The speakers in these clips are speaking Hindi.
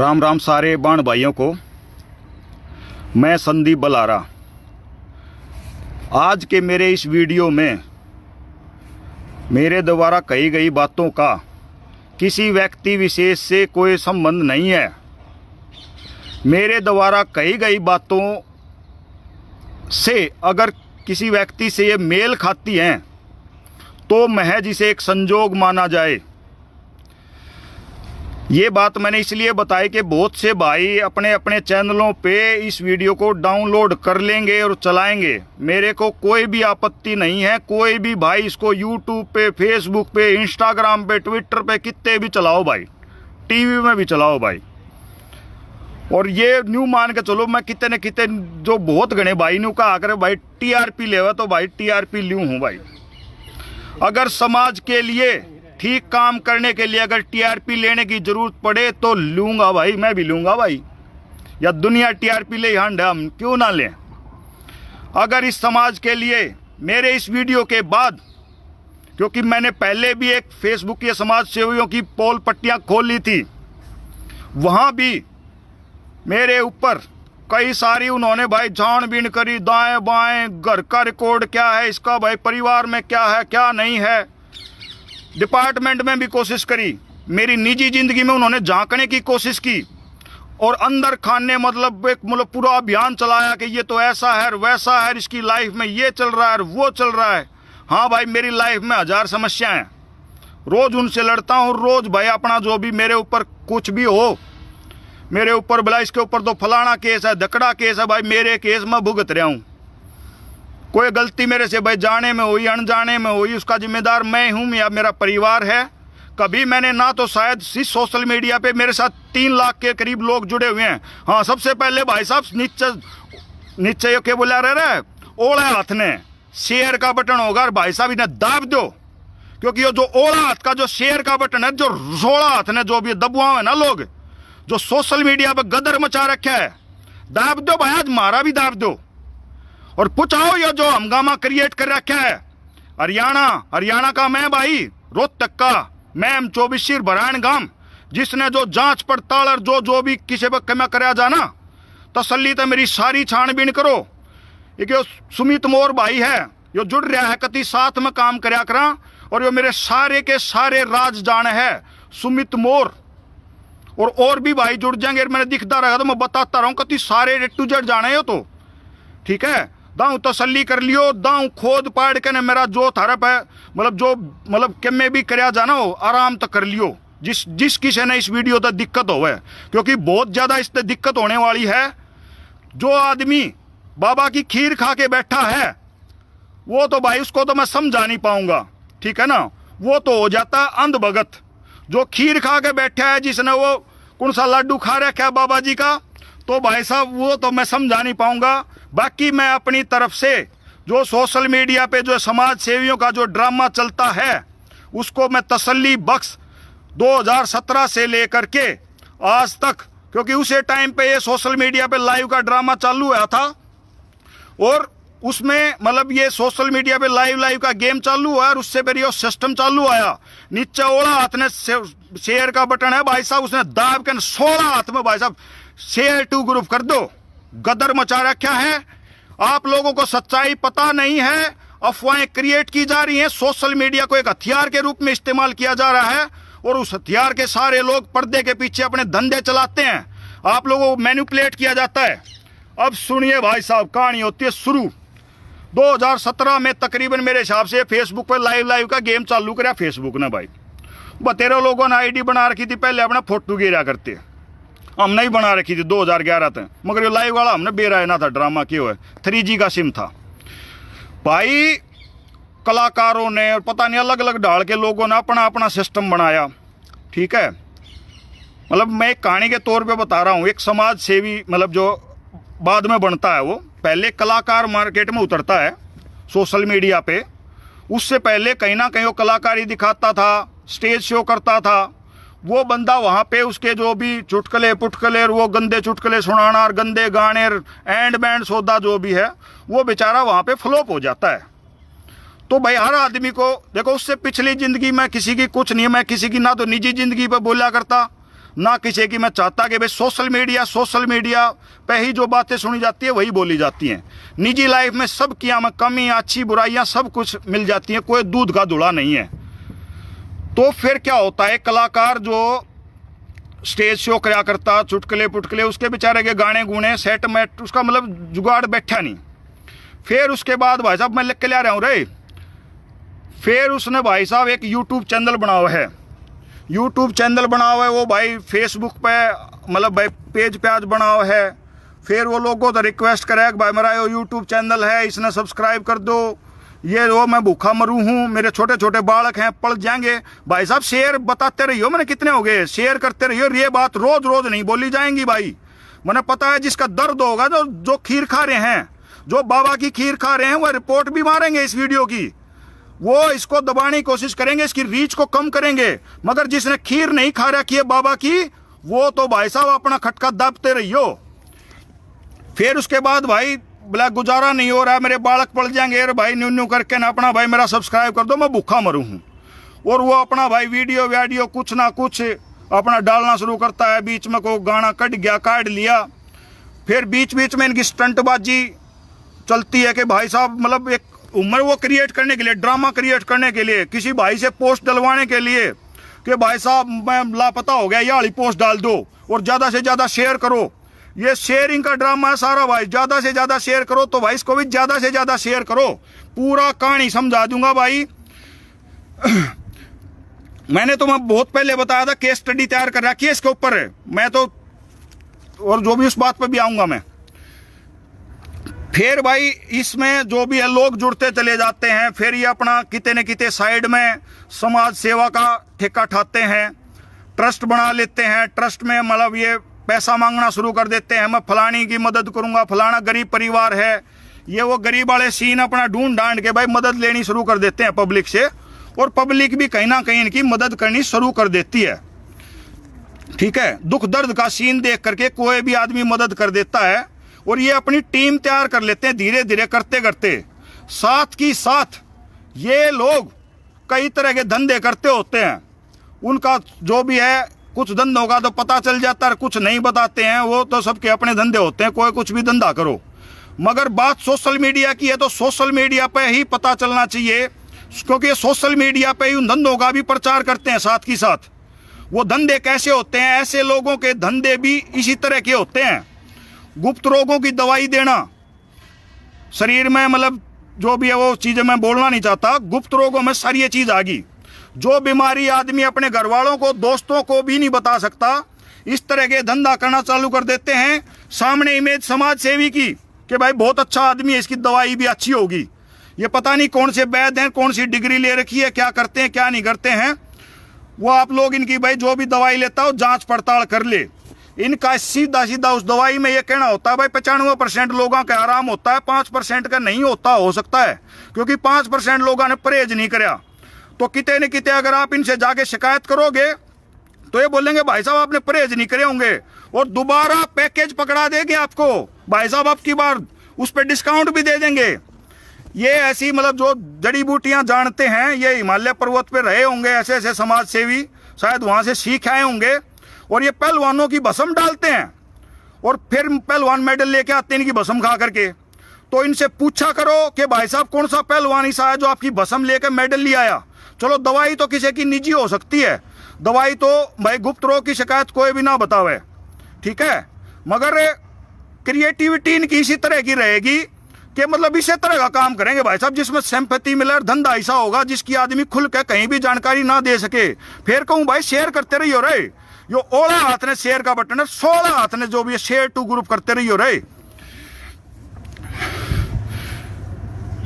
राम राम सारे बाण भाइयों को। मैं संदीप बलारा। आज के मेरे इस वीडियो में मेरे द्वारा कही गई बातों का किसी व्यक्ति विशेष से कोई संबंध नहीं है। मेरे द्वारा कही गई बातों से अगर किसी व्यक्ति से ये मेल खाती हैं तो महज इसे एक संजोग माना जाए। ये बात मैंने इसलिए बताई कि बहुत से भाई अपने अपने चैनलों पे इस वीडियो को डाउनलोड कर लेंगे और चलाएंगे। मेरे को कोई भी आपत्ति नहीं है। कोई भी भाई इसको यूट्यूब पे, फेसबुक पे, इंस्टाग्राम पे, ट्विटर पे कितने भी चलाओ भाई, टीवी में भी चलाओ भाई। और ये न्यू मान के चलो, मैं कितने न कितने जो बहुत घने भाई न्यू कहा करे भाई टीआरपी लेवा तो भाई टीआरपी ल्यू हूँ भाई। अगर समाज के लिए ठीक काम करने के लिए अगर टीआरपी लेने की जरूरत पड़े तो लूंगा भाई, मैं भी लूंगा भाई। या दुनिया टीआरपी ले हंड हम क्यों ना लें। अगर इस समाज के लिए मेरे इस वीडियो के बाद, क्योंकि मैंने पहले भी एक फेसबुक के समाज सेवियों की पोल पट्टियां खोली थी, वहां भी मेरे ऊपर कई सारी उन्होंने भाई छानबीन करी, दाएं बाएं, घर का रिकॉर्ड क्या है इसका, भाई परिवार में क्या है क्या नहीं है, डिपार्टमेंट में भी कोशिश करी, मेरी निजी जिंदगी में उन्होंने झांकने की कोशिश की और अंदर खाने मतलब पूरा अभियान चलाया कि ये तो ऐसा है वैसा है, इसकी लाइफ में ये चल रहा है वो चल रहा है। हाँ भाई, मेरी लाइफ में 1000 समस्याएं हैं, रोज उनसे लड़ता हूँ। रोज भाई अपना जो भी मेरे ऊपर कुछ भी हो, मेरे ऊपर भला इसके ऊपर तो फलाना केस है, धकड़ा केस है, भाई मेरे केस में भुगत रहा हूँ। कोई गलती मेरे से भाई जाने में हुई अनजाने में हुई, उसका जिम्मेदार मैं हूँ या मेरा परिवार है। कभी मैंने ना तो शायद इस सोशल मीडिया पे मेरे साथ 3 लाख के करीब लोग जुड़े हुए हैं। हाँ, सबसे पहले भाई साहब नीचे क्या बोला रहे ओला हाथ ने शेयर का बटन होगा भाई साहब इन्हें दाब दो, क्योंकि ये जो ओला हाथ का जो शेयर का बटन है, जो रोड़ा हाथ ने जो भी दबुआ है ना लोग, जो सोशल मीडिया पे गदर मचा रखा है, दाब दो भाई, आज मारा भी दाब दो। और पूछाओ ये जो हंगामा क्रिएट कर रखा है हरियाणा का मैं भाई, रोहतक का मैं M24 बरायन गांव, जिसने जो जांच पड़ताल और जो भी किसी पर में कराया जाना तसल्ली तो मेरी सारी छानबीन करो। एक सुमित मोर भाई है, यो जुड़ रहा है कति साथ में काम कराया करा, और यो मेरे सारे के सारे राज जान है सुमित मोर। और भी भाई जुड़ जाएंगे, मैंने दिखता रहा तो मैं बताता रहा हूँ कति सारे टू जेड जाने हो तो ठीक है। दाऊ तसल्ली कर लियो, दाऊ खोद पाड़ के ने मेरा जो थारा पे मतलब के में भी कराया जाना हो आराम तक कर लियो। जिस किसी ने इस वीडियो तक दिक्कत हो है, क्योंकि बहुत ज्यादा इससे दिक्कत होने वाली है। जो आदमी बाबा की खीर खा के बैठा है वो तो भाई उसको तो मैं समझा नहीं पाऊंगा, ठीक है ना। वो तो हो जाता अंध भगत। जो खीर खा के बैठा है, जिसने वो कौन सा लड्डू खा रखा है बाबा जी का, तो भाई साहब वो तो मैं समझा नहीं पाऊंगा। बाकी मैं अपनी तरफ से जो सोशल मीडिया पे जो समाज सेवियों का जो ड्रामा चलता है उसको मैं तसल्ली बख्श 2017 से लेकर के आज तक, क्योंकि उसे टाइम पे ये सोशल मीडिया पे लाइव का ड्रामा चालू हुआ था और उसमें मतलब ये सोशल मीडिया पे लाइव का गेम चालू हुआ और उससे पहले ये सिस्टम चालू आया। नीचे ओला हाथ ने शेयर का बटन है भाई साहब, उसने दाब के 16 हाथ में भाई साहब शेयर टू ग्रुप कर दो। गदर मचा रखा है। आप लोगों को सच्चाई पता नहीं है, अफवाहें क्रिएट की जा रही हैं, सोशल मीडिया को एक हथियार के रूप में इस्तेमाल किया जा रहा है और उस हथियार के सारे लोग पर्दे के पीछे अपने धंधे चलाते हैं। आप लोगों को मैनिपुलेट किया जाता है। अब सुनिए भाई साहब, कहानी होती है शुरू। 2017 में तकरीबन मेरे हिसाब से फेसबुक पर लाइव का गेम चालू कराया फेसबुक ने भाई। 13 लोगों ने आईडी बना रखी थी, पहले अपना फोटो गिरा करते, हमने ही बना रखी थी 2011 तक, मगर ये लाइव वाला हमने बेरा ना था, ड्रामा क्यों है, 3G का सिम था भाई। कलाकारों ने और पता नहीं अलग अलग ढाल के लोगों ने अपना अपना सिस्टम बनाया, ठीक है। मतलब मैं एक कहानी के तौर पे बता रहा हूँ। एक समाज सेवी मतलब जो बाद में बनता है, वो पहले कलाकार मार्केट में उतरता है सोशल मीडिया पे। उससे पहले कहीं ना कहीं वो कलाकारी दिखाता था, स्टेज शो करता था। वो बंदा वहाँ पे उसके जो भी चुटकले पुटकले और वो गंदे चुटकले सुनाना और गंदे गाने एंड बैंड सौदा जो भी है, वो बेचारा वहाँ पे फ्लॉप हो जाता है। तो भाई हर आदमी को देखो, उससे पिछली जिंदगी में किसी की कुछ नहीं है, मैं किसी की ना तो निजी जिंदगी पे बोला करता, ना किसी की मैं चाहता कि भाई सोशल मीडिया पे ही जो बातें सुनी जाती है वही बोली जाती हैं। निजी लाइफ में सब की हमें कमी, अच्छी बुराइयां सब कुछ मिल जाती हैं, कोई दूध का धुला नहीं है। तो फिर क्या होता है, कलाकार जो स्टेज शो कराया करता, चुटकुले पुटकुले, उसके बेचारे के गाने गुने सेट मेट उसका मतलब जुगाड़ बैठा नहीं। फिर उसके बाद भाई साहब मैं लिख के ले रहा हूँ रे, फिर उसने भाई साहब एक यूट्यूब चैनल बना हुआ है, वो भाई फेसबुक पे मतलब भाई पेज पे आज बना हुआ है। फिर वो लोगों तो रिक्वेस्ट करे कि भाई मेरा ये यूट्यूब चैनल है, इसने सब्सक्राइब कर दो, ये वो मैं भूखा मरूं हूँ, मेरे छोटे छोटे बालक हैं पढ़ जाएंगे। भाई साहब शेयर बताते रहियो, मैंने कितने हो गए, शेयर करते रहियो। ये बात रोज रोज नहीं बोली जाएंगी भाई, मैंने पता है जिसका दर्द होगा, जो खीर खा रहे हैं, जो बाबा की खीर खा रहे हैं, वो रिपोर्ट भी मारेंगे इस वीडियो की, वो इसको दबाने की कोशिश करेंगे, इसकी रीच को कम करेंगे। मगर जिसने खीर नहीं खा रखी है बाबा की, वो तो भाई साहब अपना खटका दबते रहियो। फिर उसके बाद भाई बोला गुजारा नहीं हो रहा है, मेरे बालक पड़ जाएंगे, अरे भाई न्यू न्यू करके ना अपना भाई मेरा सब्सक्राइब कर दो, मैं भूखा मरूं हूं। और वो अपना भाई वीडियो कुछ ना कुछ अपना डालना शुरू करता है। बीच में कोई गाना कट गया, काट लिया। फिर बीच बीच में इनकी स्टंटबाजी चलती है कि भाई साहब मतलब एक उम्र वो क्रिएट करने के लिए, ड्रामा क्रिएट करने के लिए, किसी भाई से पोस्ट डलवाने के लिए कि भाई साहब मैं लापता हो गया, ये वाली पोस्ट डाल दो और ज़्यादा से ज़्यादा शेयर करो। ये शेयरिंग का ड्रामा है सारा भाई, ज़्यादा से ज़्यादा शेयर करो, तो भाई इसको भी ज़्यादा से ज़्यादा शेयर करो, पूरा कहानी समझा दूंगा भाई। मैंने तो मैं बहुत पहले बताया था, केस स्टडी तैयार कर रखी है इसके ऊपर, मैं तो और जो भी उस बात पर भी आऊँगा मैं। फिर भाई इसमें जो भी है लोग जुड़ते चले जाते हैं। फिर ये अपना किते न किते साइड में समाज सेवा का ठेका ठाते हैं, ट्रस्ट बना लेते हैं। ट्रस्ट में मतलब ये पैसा मांगना शुरू कर देते हैं, मैं फलानी की मदद करूंगा, फलाना गरीब परिवार है, ये वो गरीब वाले सीन अपना ढूंढ ढांड के भाई मदद लेनी शुरू कर देते हैं पब्लिक से, और पब्लिक भी कहीं ना कहीं इनकी मदद करनी शुरू कर देती है। ठीक है, दुख दर्द का सीन देख करके कोई भी आदमी मदद कर देता है, और ये अपनी टीम तैयार कर लेते हैं धीरे धीरे करते करते। साथ की साथ ये लोग कई तरह के धंधे करते होते हैं, उनका जो भी है कुछ धंधों का तो पता चल जाता है, कुछ नहीं बताते हैं, वो तो सबके अपने धंधे होते हैं, कोई कुछ भी धंधा करो। मगर बात सोशल मीडिया की है तो सोशल मीडिया पे ही पता चलना चाहिए, क्योंकि सोशल मीडिया पे ही उन धंधों का भी प्रचार करते हैं साथ की साथ। वो धंधे कैसे होते हैं, ऐसे लोगों के धंधे भी इसी तरह के होते हैं। गुप्त रोगों की दवाई देना शरीर में, मतलब जो भी है वो चीज़ें मैं बोलना नहीं चाहता, गुप्त रोगों में सारी ये चीज़ आ गई। जो बीमारी आदमी अपने घर वालों को, दोस्तों को भी नहीं बता सकता, इस तरह के धंधा करना चालू कर देते हैं। सामने इमेज समाज सेवी की कि भाई बहुत अच्छा आदमी है, इसकी दवाई भी अच्छी होगी। ये पता नहीं कौन से वैद्य हैं, कौन सी डिग्री ले रखी है, क्या करते हैं क्या नहीं करते हैं। वो आप लोग इनकी भाई जो भी दवाई लेता हो जांच पड़ताल कर ले। इनका सीधा सीधा उस दवाई में ये कहना होता है भाई 95% लोगों का आराम होता है, 5% का नहीं होता, हो सकता है क्योंकि 5% लोगों ने परहेज नहीं कराया। तो किते न किते अगर आप इनसे जाके शिकायत करोगे तो ये बोलेंगे भाई साहब आपने परहेज नहीं करे होंगे, और दोबारा पैकेज पकड़ा देंगे आपको, भाई साहब आपकी बार उस पर डिस्काउंट भी दे देंगे। ये ऐसी मतलब जो जड़ी बूटियां जानते हैं, ये हिमालय पर्वत पे रहे होंगे ऐसे ऐसे समाज सेवी, शायद वहां से सीख आए होंगे, और ये पहलवानों की भस्म डालते हैं और फिर पहलवान मेडल लेके आते हैं इनकी भस्म खा करके। तो इनसे पूछा करो कि भाई साहब कौन सा पहलवान ऐसा है जो आपकी भस्म लेकर मेडल ले आया। चलो दवाई तो किसी की निजी हो सकती है, दवाई तो भाई गुप्त रोग की शिकायत कोई भी ना बतावे, ठीक है, मगर क्रिएटिविटी इनकी इसी तरह की रहेगी कि मतलब इसी तरह का काम करेंगे भाई साहब जिसमें सिंपैथी मिले। धंधा ऐसा होगा जिसकी आदमी खुल के कहीं भी जानकारी ना दे सके। फिर कहूँ भाई शेयर करते रहियो रे, यो ओला हाथ ने शेयर का बटन है, 16 हाथ ने जो भी शेयर टू ग्रुप करते रहियो रे।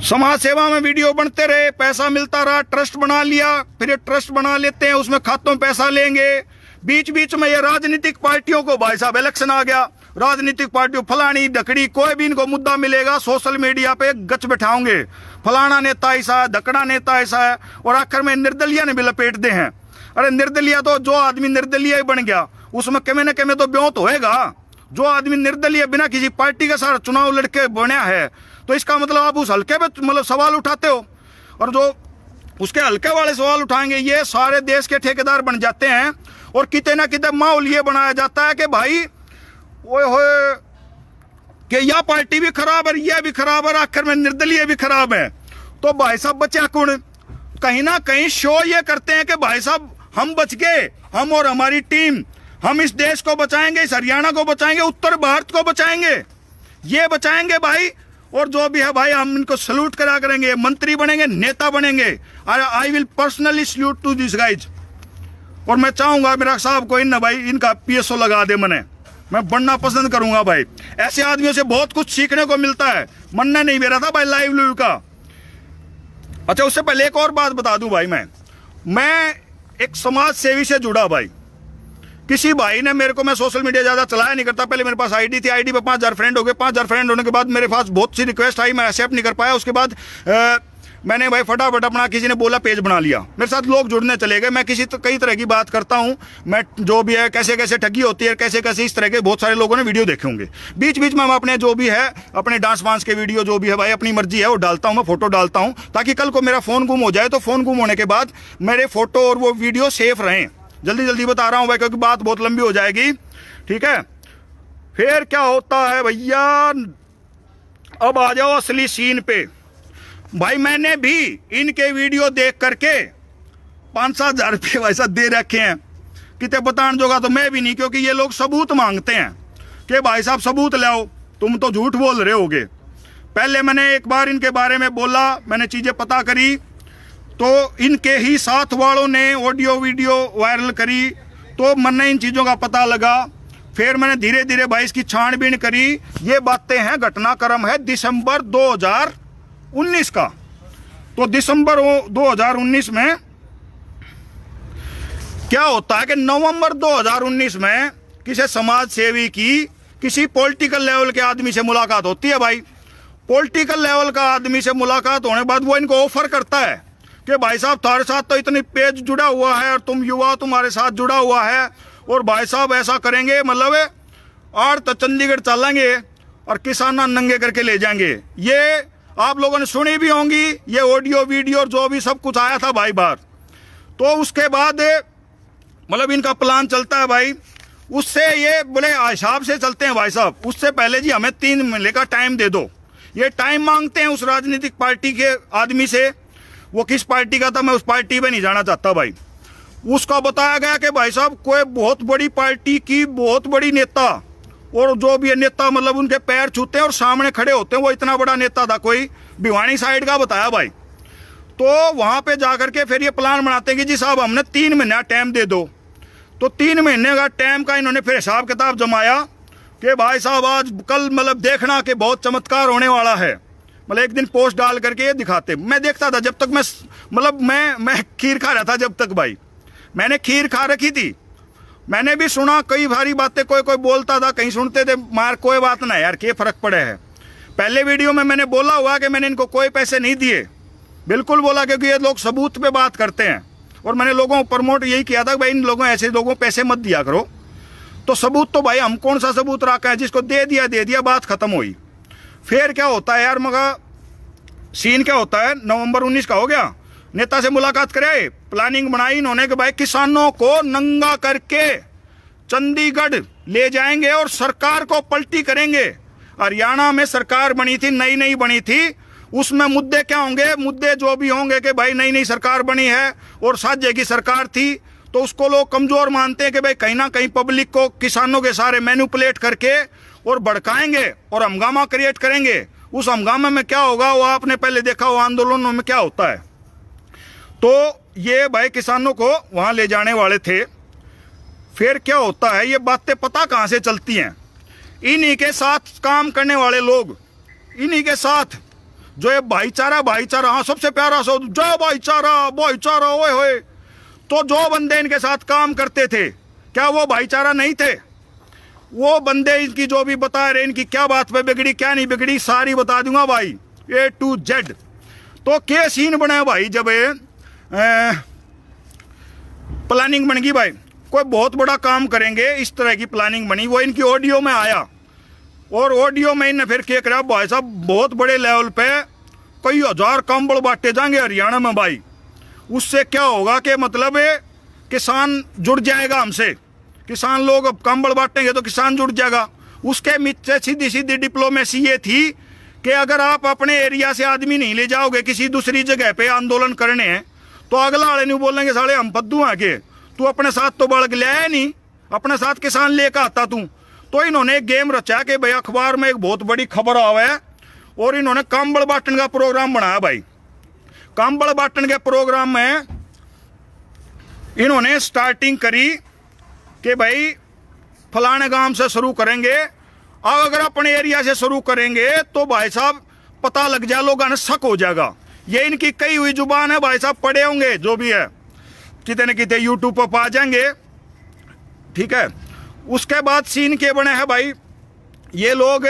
समाज सेवा में वीडियो बनते रहे, पैसा मिलता रहा, ट्रस्ट बना लिया, फिर ये ट्रस्ट बना लेते हैं, उसमें खातों में पैसा लेंगे। बीच बीच में ये राजनीतिक पार्टियों को भाई साहब इलेक्शन आ गया, राजनीतिक पार्टियों फलानी ढकड़ी कोई भी इनको मुद्दा मिलेगा सोशल मीडिया पे गच बैठाओगे, फलाना नेता ऐसा है, धकड़ा नेता ऐसा है, और आखिर में निर्दलिया ने भी लपेट दे हैं। अरे निर्दलिया तो जो आदमी निर्दलिया ही बन गया उसमें कमे न कमे तो ब्योत होएगा। जो आदमी निर्दलीय बिना किसी पार्टी के साथ चुनाव लड़के बना है तो इसका मतलब आप उस हल्के पे मतलब सवाल उठाते हो, और जो उसके हल्के वाले सवाल उठाएंगे ये सारे देश के ठेकेदार बन जाते हैं और किते ना किते माहौल ये बनाया जाता है कि भाई ओए होए कि यह पार्टी भी खराब है, यह भी खराब है, आखिर में निर्दलीय भी खराब है। तो भाई साहब बचा कौन? कहीं ना कहीं शो ये करते हैं कि भाई साहब हम बच गए, हम और हमारी टीम, हम इस देश को बचाएंगे, इस हरियाणा को बचाएंगे, उत्तर भारत को बचाएंगे, ये बचाएंगे भाई। और जो भी है भाई हम इनको सल्यूट करा करेंगे, मंत्री बनेंगे, नेता बनेंगे। I will personally salute to this guys. और मैं चाहूंगा मेरा साहब को इन भाई इनका PSO लगा दे, मैं बनना पसंद करूंगा भाई। ऐसे आदमियों से बहुत कुछ सीखने को मिलता है। मनने नहीं मेरा था भाई लाइव लूव का। अच्छा, उससे पहले एक और बात बता दूं भाई, मैं एक समाज सेवी से जुड़ा भाई। किसी भाई ने मेरे को, मैं सोशल मीडिया ज़्यादा चलाया नहीं करता, पहले मेरे पास आईडी थी, आईडी पे 5000 फ्रेंड हो गए। 5000 फ्रेंड होने के बाद मेरे पास बहुत सी रिक्वेस्ट आई, मैं एक्सेप्ट नहीं कर पाया। उसके बाद मैंने भाई फटाफट अपना, किसी ने बोला पेज बना लिया, मेरे साथ लोग जुड़ने चले गए। मैं कई तरह की बात करता हूँ, मैं जो भी है कैसे कैसे ठगी होती है, कैसे कैसे इस तरह के बहुत सारे लोगों ने वीडियो देखे होंगे। बीच बीच में हम अपने जो भी है अपने डांस वांस के वीडियो जो भी है भाई अपनी मर्जी है वो डालता हूँ, मैं फोटो डालता हूँ, ताकि कल को मेरा फ़ोन गुम हो जाए तो फ़ोन गुम होने के बाद मेरे फोटो और वो वीडियो सेफ रहें। जल्दी जल्दी बता रहा हूँ भाई, क्योंकि बात बहुत लंबी हो जाएगी, ठीक है। फिर क्या होता है भैया, अब आ जाओ असली सीन पे। भाई मैंने भी इनके वीडियो देख करके 5-7 हज़ार रुपये वैसा दे रखे हैं, कितने बताने जोगा तो मैं भी नहीं, क्योंकि ये लोग सबूत मांगते हैं कि भाई साहब सबूत लाओ, तुम तो झूठ बोल रहे होगे। पहले मैंने एक बार इनके बारे में बोला, मैंने चीज़ें पता करी, तो इनके ही साथ वालों ने ऑडियो वीडियो वायरल करी, तो मैंने इन चीज़ों का पता लगा। फिर मैंने धीरे धीरे भाई इसकी छानबीन करी। ये बातें हैं, घटनाक्रम है दिसंबर 2019 का। तो दिसंबर 2019 में क्या होता है कि नवंबर 2019 में किसी समाज सेवी की किसी पॉलिटिकल लेवल के आदमी से मुलाकात होती है भाई। पॉलिटिकल लेवल का आदमी से मुलाकात होने के बाद वो इनको ऑफर करता है कि भाई साहब तुम्हारे साथ तो इतनी पेज जुड़ा हुआ है और तुम युवा तुम्हारे साथ जुड़ा हुआ है, और भाई साहब ऐसा करेंगे, मतलब और तो चंडीगढ़ चलेंगे और किसाना नंगे करके ले जाएंगे। ये आप लोगों ने सुनी भी होंगी, ये ऑडियो वीडियो और जो भी सब कुछ आया था भाई बाहर। तो उसके बाद मतलब इनका प्लान चलता है भाई, उससे ये बोले हिसाब से चलते हैं भाई साहब। उससे पहले जी हमें 3 महीने का टाइम दे दो। ये टाइम मांगते हैं उस राजनीतिक पार्टी के आदमी से। वो किस पार्टी का था मैं उस पार्टी में नहीं जाना चाहता भाई। उसका बताया गया कि भाई साहब कोई बहुत बड़ी पार्टी की बहुत बड़ी नेता, और जो भी नेता मतलब उनके पैर छूते हैं और सामने खड़े होते हैं, वो इतना बड़ा नेता था, कोई भिवानी साइड का बताया भाई। तो वहाँ पे जाकर के फिर ये प्लान बनाते हैं कि जी साहब हमने 3 महीना टाइम दे दो। तो 3 महीने का टाइम का इन्होंने फिर हिसाब किताब जमाया कि भाई साहब आज कल मतलब देखना कि बहुत चमत्कार होने वाला है। मतलब एक दिन पोस्ट डाल करके ये दिखाते। मैं देखता था जब तक मैं खीर खा रहा था, जब तक भाई मैंने खीर खा रखी थी। मैंने भी सुना कई भारी बातें, कोई बोलता था, कहीं सुनते थे, मार कोई बात ना यार, क्या फ़र्क पड़े है। पहले वीडियो में मैंने बोला हुआ कि मैंने इनको कोई पैसे नहीं दिए, बिल्कुल बोला, क्योंकि ये लोग सबूत पे बात करते हैं। और मैंने लोगों को प्रमोट यही किया था कि भाई इन लोगों ऐसे लोगों को पैसे मत दिया करो। तो सबूत तो भाई हम कौन सा सबूत रखा है, जिसको दे दिया, बात खत्म हुई। फिर क्या होता है यार, मगर सीन क्या होता है, नवंबर 19 का हो गया, नेता से मुलाकात करे, प्लानिंग बनाई इन्होंने कि भाई किसानों को नंगा करके चंडीगढ़ ले जाएंगे और सरकार को पलटी करेंगे। हरियाणा में सरकार बनी थी, नई बनी थी, उसमें मुद्दे क्या होंगे, मुद्दे जो भी होंगे कि भाई नई सरकार बनी है और साझे की सरकार थी, तो उसको लोग कमजोर मानते हैं कि भाई कहीं ना कहीं पब्लिक को किसानों के सारे मैनिपुलेट करके और भड़काएंगे और हंगामा क्रिएट करेंगे। उस हंगामे में क्या होगा वो आपने पहले देखा हो आंदोलनों में क्या होता है। तो ये भाई किसानों को वहां ले जाने वाले थे। फिर क्या होता है, ये बातें पता कहां से चलती हैं, इन्हीं के साथ काम करने वाले लोग, इन्हीं के साथ जो ये भाईचारा, हाँ सबसे प्यारा शब्द, जय भाईचारा ओए होए। तो जो बंदे इनके साथ काम करते थे, क्या वो भाईचारा नहीं थे? वो बंदे इनकी जो भी बता रहे, इनकी क्या बात पे बिगड़ी क्या नहीं बिगड़ी सारी बता दूंगा भाई, A to Z। तो क्या सीन बना भाई, जब प्लानिंग बन गई भाई, कोई बहुत बड़ा काम करेंगे, इस तरह की प्लानिंग बनी, वो इनकी ऑडियो में आया। और ऑडियो में इन्हें फिर क्या करा भाई साहब, बहुत बड़े लेवल पे कई 1000 कंबल बांटे जाएंगे हरियाणा में भाई। उससे क्या होगा कि मतलब किसान जुड़ जाएगा हमसे, किसान लोग अब कंबल बांटेंगे तो किसान जुड़ जाएगा। उसके मित्र सीधी सीधी डिप्लोमेसी ये थी कि अगर आप अपने एरिया से आदमी नहीं ले जाओगे किसी दूसरी जगह पे आंदोलन करने हैं तो अगला वाले नहीं बोलेंगे साले हम पद्दू आके, तू अपने साथ तो बड़क ले आया नहीं, अपने साथ किसान लेकर आता तू। तो इन्होंने एक गेम रचा कि भाई अखबार में एक बहुत बड़ी खबर आवा है और इन्होंने कंबल बांटने का प्रोग्राम बनाया। भाई कंबल बांटने के प्रोग्राम में इन्होंने स्टार्टिंग करी कि भाई फलाने गांव से शुरू करेंगे, अब अगर अपने एरिया से शुरू करेंगे तो भाई साहब पता लग जाए, लोगों ने शक हो जाएगा। ये इनकी कही हुई जुबान है भाई साहब, पढ़े होंगे जो भी है, कितने कितने यूट्यूब पर पा जाएंगे, ठीक है। उसके बाद सीन के बने हैं भाई, ये लोग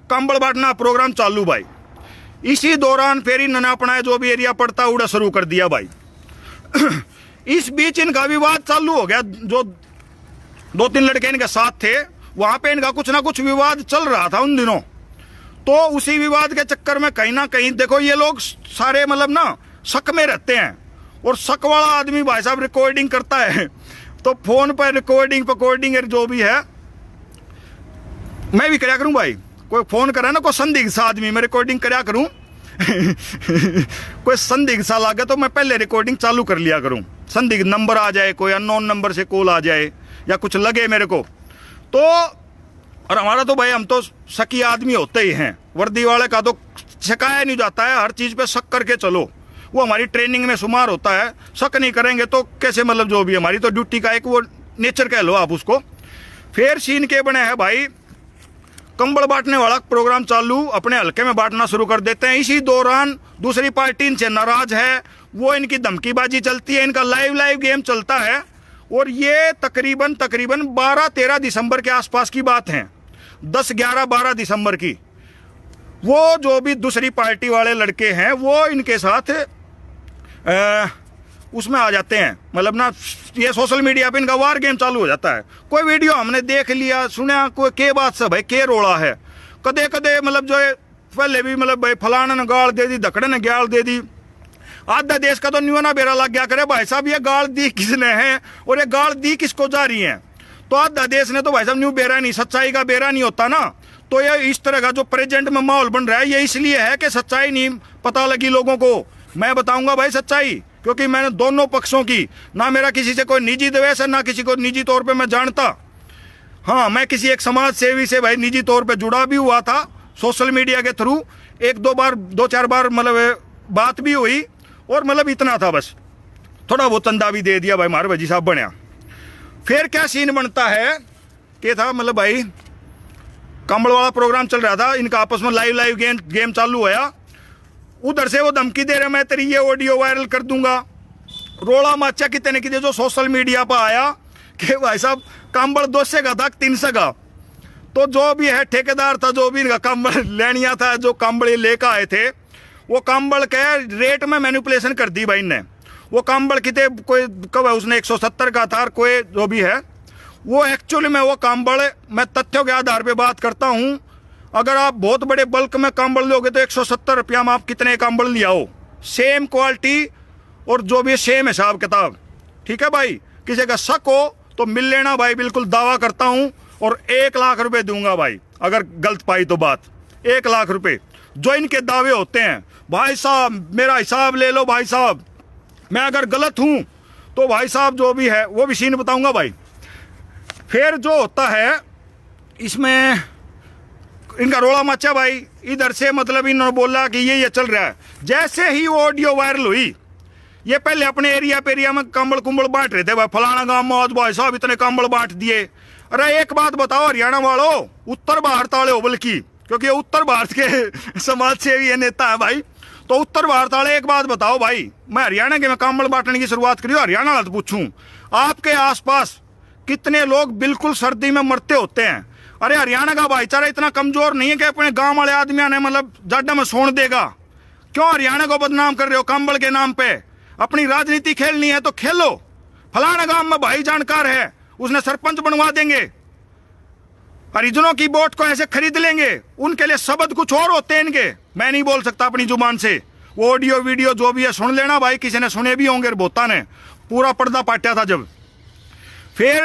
कंबल बांटना प्रोग्राम चालू भाई। इसी दौरान फिर इन्होंने अपना जो भी एरिया पड़ता उड़ा शुरू कर दिया भाई। इस बीच इनका विवाद चालू हो गया, जो 2-3 लड़के इनके साथ थे वहां पे इनका कुछ ना कुछ विवाद चल रहा था उन दिनों। तो उसी विवाद के चक्कर में कहीं ना कहीं देखो ये लोग सारे मतलब ना शक में रहते हैं, और शक वाला आदमी भाई साहब रिकॉर्डिंग करता है, तो फोन पर रिकॉर्डिंग जो भी है मैं भी कराया करूं भाई। कोई फोन करे ना कोई संदिग्ध सा आदमी, मैं रिकॉर्डिंग कराया करूं। कोई संदिग्ध सा लागे तो मैं पहले रिकॉर्डिंग चालू कर लिया करूं, संदिग्ध नंबर आ जाए, कोई अननोन नंबर से कॉल आ जाए या कुछ लगे मेरे को तो। और हमारा तो भाई हम तो शकी आदमी होते ही हैं, वर्दी वाले का तो शकाया नहीं जाता है, हर चीज़ पे शक करके चलो, वो हमारी ट्रेनिंग में शुमार होता है। शक नहीं करेंगे तो कैसे, मतलब जो भी हमारी तो ड्यूटी का एक वो नेचर कह लो आप उसको। फिर सीन के बने हैं भाई, कंबल बांटने वाला प्रोग्राम चालू, अपने हल्के में बांटना शुरू कर देते हैं। इसी दौरान दूसरी पार्टी इनसे नाराज है, वो इनकी धमकीबाजी चलती है, इनका लाइव गेम चलता है। और ये तकरीबन 12-13 दिसंबर के आसपास की बात है, 10-11-12 दिसंबर की। वो जो भी दूसरी पार्टी वाले लड़के हैं वो इनके साथ उसमें आ जाते हैं, मतलब ना ये सोशल मीडिया पे इनका वार गेम चालू हो जाता है। कोई वीडियो हमने देख लिया, सुना कोई के बात से भाई के रोड़ा है, कदे कदे मतलब जो है पहले भी मतलब भाई फलाना ने गाल दे दी, धकड़े ने गाल दे दी। आधा देश का तो न्यूना बेरा लग गया करे भाई साहब ये गाल दी किसने है और ये गाल दी किसको जा रही है। तो आधा देश ने तो भाई साहब न्यू बेरा नहीं, सच्चाई का बेरा नहीं होता ना। तो ये इस तरह का जो प्रेजेंट में माहौल बन रहा है ये इसलिए है कि सच्चाई नहीं पता लगी लोगों को। मैं बताऊंगा भाई सच्चाई, क्योंकि मैंने दोनों पक्षों की, ना मेरा किसी से कोई निजी द्वेष है, ना किसी को निजी तौर पे मैं जानता। हाँ, मैं किसी एक समाज सेवी से भाई निजी तौर पे जुड़ा भी हुआ था सोशल मीडिया के थ्रू, 2-4 बार मतलब बात भी हुई, और मतलब इतना था बस, थोड़ा बहुत चंदा भी दे दिया भाई मारे भाजी साहब बनया। फिर क्या सीन बनता है कि था मतलब भाई कंबल वाला प्रोग्राम चल रहा था, इनका आपस में लाइव गेम चालू होया। उधर से वो धमकी दे रहे मैं तेरी ये ऑडियो वायरल कर दूंगा, रोड़ा माचा कितने कितने जो सोशल मीडिया पर आया कि भाई साहब कंबल 200 का था 300 का। तो जो भी है ठेकेदार था, जो भी इनका कंबल लेनिया था, जो कंबल लेकर आए थे, वो कंबल के रेट में मैनिपुलेशन कर दी भाई ने। वो कंबल कितने कोई कब है उसने 170 का था, कोई जो भी है वो एक्चुअली में वो कंबल, मैं तथ्यों के आधार पे बात करता हूँ, अगर आप बहुत बड़े बल्क में कंबल लोगे तो 170 रुपया में आप कितने कंबल ले आओ, सेम क्वालिटी और जो भी सेम हिसाब किताब, ठीक है भाई। किसी का शक हो तो मिल लेना भाई, बिल्कुल दावा करता हूँ, और 1 लाख रुपए दूंगा भाई अगर गलत पाई तो बात। 1 लाख रुपए जो इनके दावे होते हैं, भाई साहब मेरा हिसाब ले लो भाई साहब, मैं अगर गलत हूं तो भाई साहब जो भी है वो भी सीन बताऊंगा भाई। फिर जो होता है इसमें इनका रोड़ा मचा भाई, इधर से मतलब इन्होंने बोला कि ये चल रहा है। जैसे ही वो ऑडियो वायरल हुई, ये पहले अपने एरिया में कंबल कुंबल बांट रहे थे भाई, फलाना गांव में आज भाई साहब इतने कंबल बांट दिए। अरे एक बात बताओ हरियाणा वालों, उत्तर भारत वाले हो बल्कि, क्योंकि ये उत्तर भारत के समाज सेवी ये नेता है भाई, तो उत्तर भारत वाले एक बात बताओ भाई, मैं हरियाणा के में कंबल बांटने की शुरुआत करी, हरियाणा वाला तो पूछूं आपके आसपास कितने लोग बिल्कुल सर्दी में मरते होते हैं। अरे हरियाणा का भाईचारा इतना कमजोर नहीं है कि अपने गांव वाले आदमियों ने मतलब जाडा में सोन देगा। क्यों हरियाणा को बदनाम कर रहे हो कंबल के नाम पे? अपनी राजनीति खेलनी है तो खेलो। फलाना गांव में भाई जानकार है, उसने सरपंच बनवा देंगे, हरिजनों की वोट को ऐसे खरीद लेंगे, उनके लिए शब्द कुछ और होते हैं इनके, मैं नहीं बोल सकता अपनी जुबान से। वो ऑडियो वीडियो जो भी है सुन लेना भाई, किसी ने सुने भी होंगे बोता ने। पूरा पर्दा पाटा था जब। फिर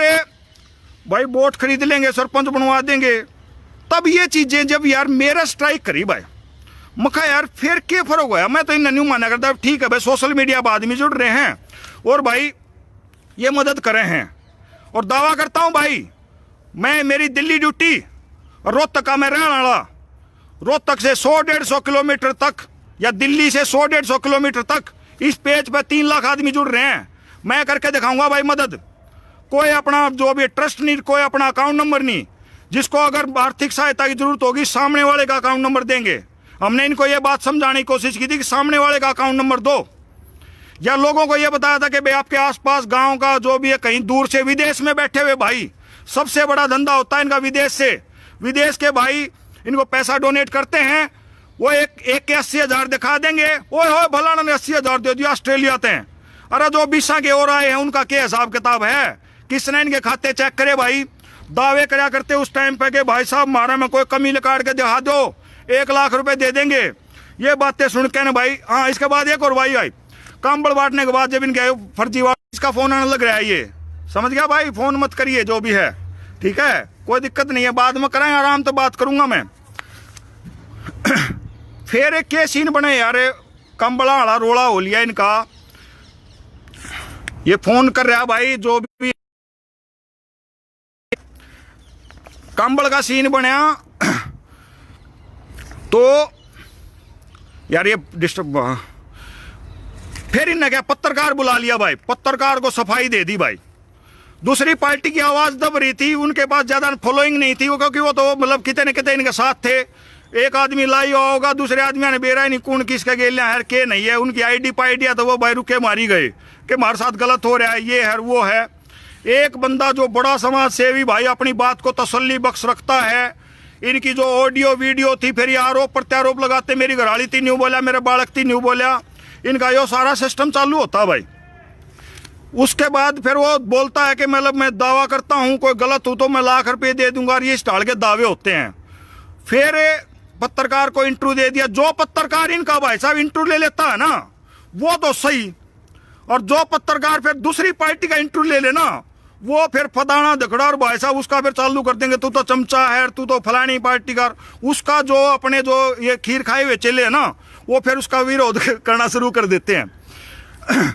भाई वोट खरीद लेंगे, सरपंच बनवा देंगे, तब ये चीजें जब यार मेरा स्ट्राइक करी भाई, मखा यार फिर क्या फर्क हुआ। मैं तो इन न्यू माना करता, ठीक है भाई सोशल मीडिया पर आदमी जुड़ रहे हैं और भाई ये मदद कर रहे हैं, और दावा करता हूं भाई मैं, मेरी दिल्ली ड्यूटी, रोहतक का मैं रहने वाला, रोहतक से 100-150 किलोमीटर तक या दिल्ली से 100-150 किलोमीटर तक इस पेज पे 3 लाख आदमी जुड़ रहे हैं। मैं करके दिखाऊंगा भाई मदद। कोई अपना जो भी ट्रस्ट नहीं, कोई अपना अकाउंट नंबर नहीं, जिसको अगर आर्थिक सहायता की जरूरत होगी सामने वाले का अकाउंट नंबर देंगे। हमने इनको ये बात समझाने की कोशिश की थी कि सामने वाले का अकाउंट नंबर दो, या लोगों को ये बताया था कि भाई आपके आसपास गांव का जो भी है, कहीं दूर से विदेश में बैठे हुए भाई, सबसे बड़ा धंधा होता है इनका विदेश से, विदेश के भाई इनको पैसा डोनेट करते हैं, वो एक के 80,000 दिखा देंगे, ओए हो भलाना ने 80,000 दे दिया ऑस्ट्रेलिया ते। अरे जो 20 के और आए हैं उनका क्या हिसाब किताब है, किसने इनके खाते चेक करे भाई। दावे करा करते उस टाइम पे कि भाई साहब हमारे में कोई कमी निकाल के दिखा दो, 1 लाख रुपए दे देंगे। ये बातें सुन के ना भाई, हाँ इसके बाद एक और भाई आई कंबल बांटने के बाद जब इनके फर्जीवाड़ा, इसका फोन आने लग रहा है, ये समझ गया भाई, फोन मत करिए जो भी है, ठीक है कोई दिक्कत नहीं है, बाद में कराएं आराम तो बात करूंगा मैं। फिर एक के सीन बने यार, कंबला वाला रोड़ा हो लिया इनका, ये फोन कर रहा भाई जो भी कंबल का सीन बनया, तो यार ये डिस्टर्ब। फिर इनने क्या पत्रकार बुला लिया भाई, पत्रकार को सफाई दे दी भाई। दूसरी पार्टी की आवाज दब रही थी, उनके पास ज्यादा फॉलोइंग नहीं थी वो, क्योंकि वो तो मतलब कितने न कितने इनके साथ थे। एक आदमी लाई होगा, दूसरे आदमी ने बेरा ही नहीं कौन किसका गेलिया है के नहीं है, उनकी आईडी पाईडिया तो वो भाई रुके मारी गए कि हमारे साथ गलत हो रहा है, ये है वो है। एक बंदा जो बड़ा समाज सेवी भाई अपनी बात को तसल्ली बख्श रखता है, इनकी जो ऑडियो वीडियो थी, फिर ये आरोप प्रत्यारोप लगाते, मेरी घरवाली थी न्यू बोला, मेरे बालक थी न्यू बोला, इनका यो सारा सिस्टम चालू होता भाई। उसके बाद फिर वो बोलता है कि मतलब मैं दावा करता हूं कोई गलत हो तो मैं लाख रुपए दे दूंगा, और ये स्टाल के दावे होते हैं। फिर पत्रकार को इंटरव्यू दे दिया, जो पत्रकार इनका भाई साहब इंटरव्यू ले लेता है ना वो तो सही, और जो पत्रकार फिर दूसरी पार्टी का इंटरव्यू ले लेना वो फिर फदाना दखड़ा, और भाई साहब उसका फिर चालू कर देंगे, तू तो चमचा है, तू तो फलानी पार्टी का। उसका जो अपने जो ये खीर खाए हुए चले है ना, वो फिर उसका विरोध करना शुरू कर देते हैं।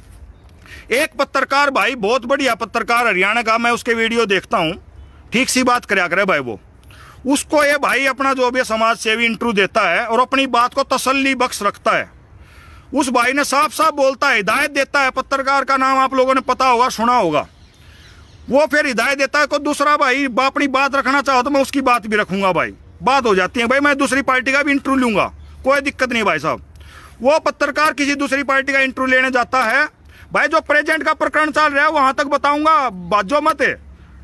एक पत्रकार भाई बहुत बढ़िया पत्रकार हरियाणा का, मैं उसके वीडियो देखता हूं, ठीक सी बात करया करे भाई वो, उसको ये भाई अपना जो भी समाज सेवी इंटरव्यू देता है और अपनी बात को तसल्ली बख्श रखता है। उस भाई ने साफ साफ बोलता है, हिदायत देता है, पत्रकार का नाम आप लोगों ने पता होगा, सुना होगा, वो फिर हिदायत देता है। कोई दूसरा भाई अपनी बात रखना चाहो तो मैं उसकी बात भी रखूंगा भाई, बात हो जाती है भाई, मैं दूसरी पार्टी का भी इंटरव्यू लूंगा, कोई दिक्कत नहीं भाई साहब। वो पत्रकार किसी दूसरी पार्टी का इंटरव्यू लेने जाता है भाई, जो प्रेजेंट का प्रकरण चल रहा है वहां तक बताऊंगा, बाजो मत है,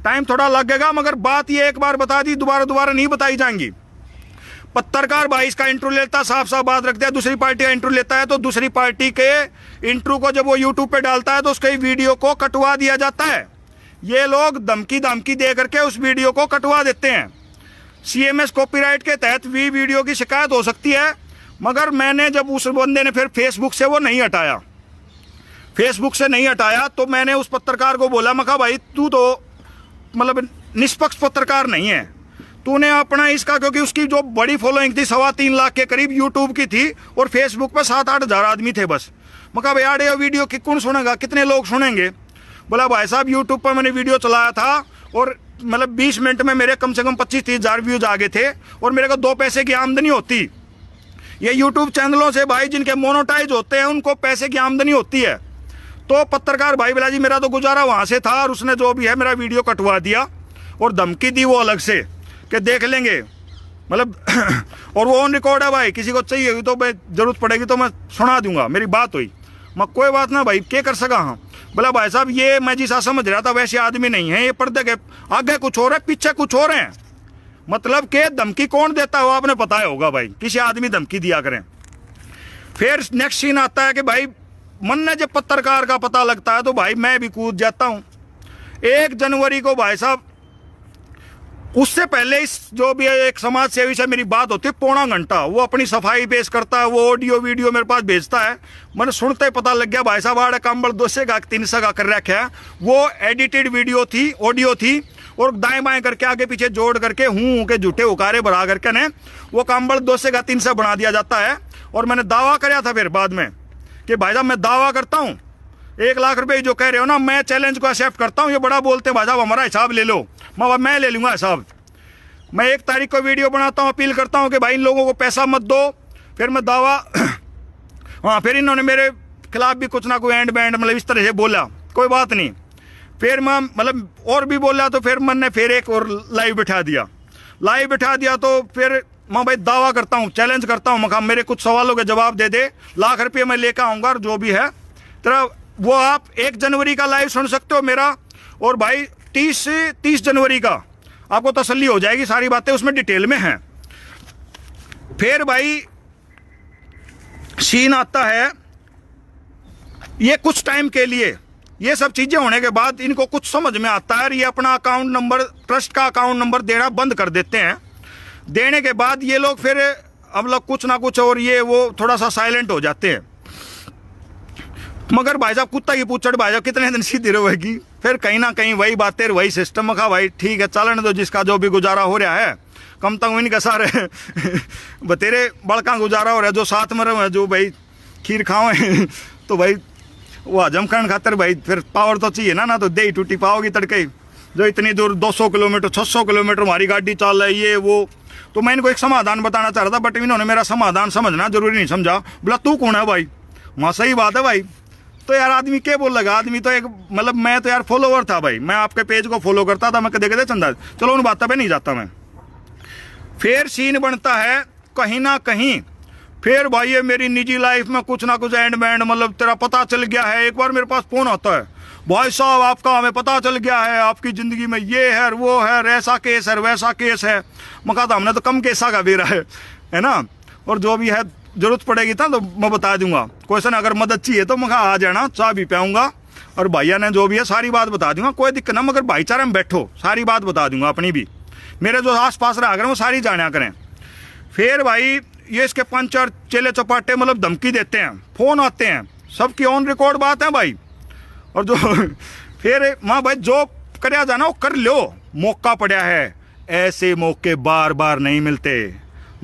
टाइम थोड़ा लगेगा, मगर बात ये एक बार बता दी, दोबारा नहीं बताई जाएंगी। पत्रकार भाई इसका इंटरव्यू लेता, साफ साफ बात रखता है, दूसरी पार्टी का इंटरव्यू लेता है, तो दूसरी पार्टी के इंटरव्यू को जब वो यूट्यूब पे डालता है तो उसके वीडियो को कटवा दिया जाता है। ये लोग धमकी दे करके उस वीडियो को कटवा देते हैं। CMS कॉपीराइट के तहत भी वीडियो की शिकायत हो सकती है, मगर मैंने जब उस बंदे ने फिर फेसबुक से वो नहीं हटाया, फेसबुक से नहीं हटाया, तो मैंने उस पत्रकार को बोला, मैं कहा भाई तू तो मतलब निष्पक्ष पत्रकार नहीं है, तूने अपना इसका, क्योंकि उसकी जो बड़ी फॉलोइंग थी 3.25 लाख के करीब यूट्यूब की थी, और फेसबुक पर 7-8 हज़ार आदमी थे बस। मैं कहा भाई यार ये वीडियो कौन सुनेगा, कितने लोग सुनेंगे। बोला भाई साहब यूट्यूब पर मैंने वीडियो चलाया था और मतलब 20 मिनट में मेरे कम से कम 25-30 हज़ार व्यूज आ गए थे, और मेरे को 2 पैसे की आमदनी होती। ये यूट्यूब चैनलों से भाई जिनके मोनोटाइज होते हैं उनको पैसे की आमदनी होती है। तो पत्रकार भाई बोला जी मेरा तो गुजारा वहाँ से था, और उसने जो भी है मेरा वीडियो कटवा दिया और धमकी दी वो अलग से कि देख लेंगे, मतलब और वो ऑन रिकॉर्ड है भाई, किसी को चाहिए तो मैं जरूरत पड़ेगी तो मैं सुना दूंगा, मेरी बात हुई। मैं कोई बात ना भाई, क्या कर सका। हाँ बोला भाई साहब ये मैं जिसा समझ रहा था वैसे आदमी नहीं है, ये पर्दे के आगे कुछ और है पीछे कुछ और है। मतलब के धमकी कौन देता है आपने पता होगा भाई, किसी आदमी धमकी दिया करें। फिर नेक्स्ट सीन आता है कि भाई मन ने जब पत्रकार का पता लगता है तो भाई मैं भी कूद जाता हूं। 1 जनवरी को भाई साहब उससे पहले इस जो भी एक समाज सेवी से मेरी बात होती है, पौना घंटा वो अपनी सफाई पेश करता है, वो ऑडियो वीडियो मेरे पास भेजता है। मैंने सुनते ही पता लग गया भाई साहब आड़े कंबल 200 का 300 का कर रखा है। वो एडिटेड वीडियो थी, ऑडियो थी, और दाएं बाएं करके आगे पीछे जोड़ करके हूँ के झूठे उकारे भरा करके ने वो कंबल 200 का 300 बना दिया जाता है। और मैंने दावा कराया था फिर बाद में कि भाई साहब मैं दावा करता हूँ 1 लाख रुपए जो कह रहे हो ना, मैं चैलेंज को एक्सेप्ट करता हूँ। ये बड़ा बोलते हैं भाई साहब हमारा हिसाब ले लो, मैं ले लूँगा हिसाब। मैं 1 तारीख को वीडियो बनाता हूँ, अपील करता हूँ कि भाई इन लोगों को पैसा मत दो। फिर मैं दावा हाँ, फिर इन्होंने मेरे खिलाफ भी कुछ ना कोई एंड बैंड मतलब इस तरह से बोला, कोई बात नहीं। फिर मैं मतलब और भी बोला, तो फिर मैंने फिर एक और लाइव बिठा दिया। तो फिर मैं भाई दावा करता हूँ, चैलेंज करता हूँ, मैं मेरे कुछ सवालों के जवाब दे दे, 1 लाख रुपये मैं लेकर आऊँगा। और जो भी है तेरा वो आप 1 जनवरी का लाइव सुन सकते हो मेरा, और भाई 30 जनवरी का आपको तसल्ली हो जाएगी, सारी बातें उसमें डिटेल में हैं। फिर भाई सीन आता है, ये कुछ टाइम के लिए ये सब चीजें होने के बाद इनको कुछ समझ में आता है, ये अपना अकाउंट नंबर, ट्रस्ट का अकाउंट नंबर देना बंद कर देते हैं। देने के बाद ये लोग फिर अब लोग कुछ ना कुछ और ये वो थोड़ा सा साइलेंट हो जाते हैं। मगर भाई साहब कुत्ता की पूछड़ भाई साहब कितने दिन सीधी रहेगी, फिर कहीं ना कहीं वही बातें वही सिस्टम का भाई ठीक है चलन दो, जिसका जो भी गुजारा हो रहा है कम तक इनका सारे बतेरे बड़का गुजारा हो रहा है, जो साथ में रहे जो भाई खीर खाओ तो भाई वो हजम करने खातर भाई फिर पावर तो चाहिए ना तो दे ही टूटी पाओगी तड़के। जो इतनी दूर 200 किलोमीटर 600 किलोमीटर हमारी गाड़ी चल रही है वो, तो मैं इनको एक समाधान बताना चाह रहा था, बट इन्होंने मेरा समाधान समझना जरूरी नहीं समझा। बोला तू कौन है भाई? वहाँ सही बात है भाई, तो यार आदमी क्या बोल लगा, आदमी तो एक मतलब मैं तो यार फॉलोवर था भाई, मैं आपके पेज को फॉलो करता था, मैं कदे कदे चंदा, चलो उन बातों पे नहीं जाता मैं। फिर सीन बनता है कहीं ना कहीं, फिर भाई ये मेरी निजी लाइफ में कुछ ना कुछ एंड बैंड मतलब तेरा पता चल गया है। एक बार मेरे पास फोन आता है, भाई साहब आपका हमें पता चल गया है आपकी ज़िंदगी में ये है वो है, ऐसा केस है वैसा केस है। मैं कहा था हमने तो कम केसा का बेरा है ना, और जो भी है जरूरत पड़ेगी था तो मैं बता दूंगा, क्वेश्चन अगर मदद चाहिए तो मैं आ जाना, चाय भी पियाऊंगा और भैया ने जो भी है सारी बात बता दूंगा, कोई दिक्कत ना, मगर भाईचारे में बैठो, सारी बात बता दूंगा अपनी भी, मेरे जो आस पास रहा करें वो सारी जाना करें। फिर भाई ये इसके 5-4 चेले चपाटे मतलब धमकी देते हैं, फ़ोन आते हैं, सबकी ऑन रिकॉर्ड बात है भाई। और जो फिर माँ भाई जो कर जाना वो कर लो, मौका पड़ा है, ऐसे मौके बार बार नहीं मिलते,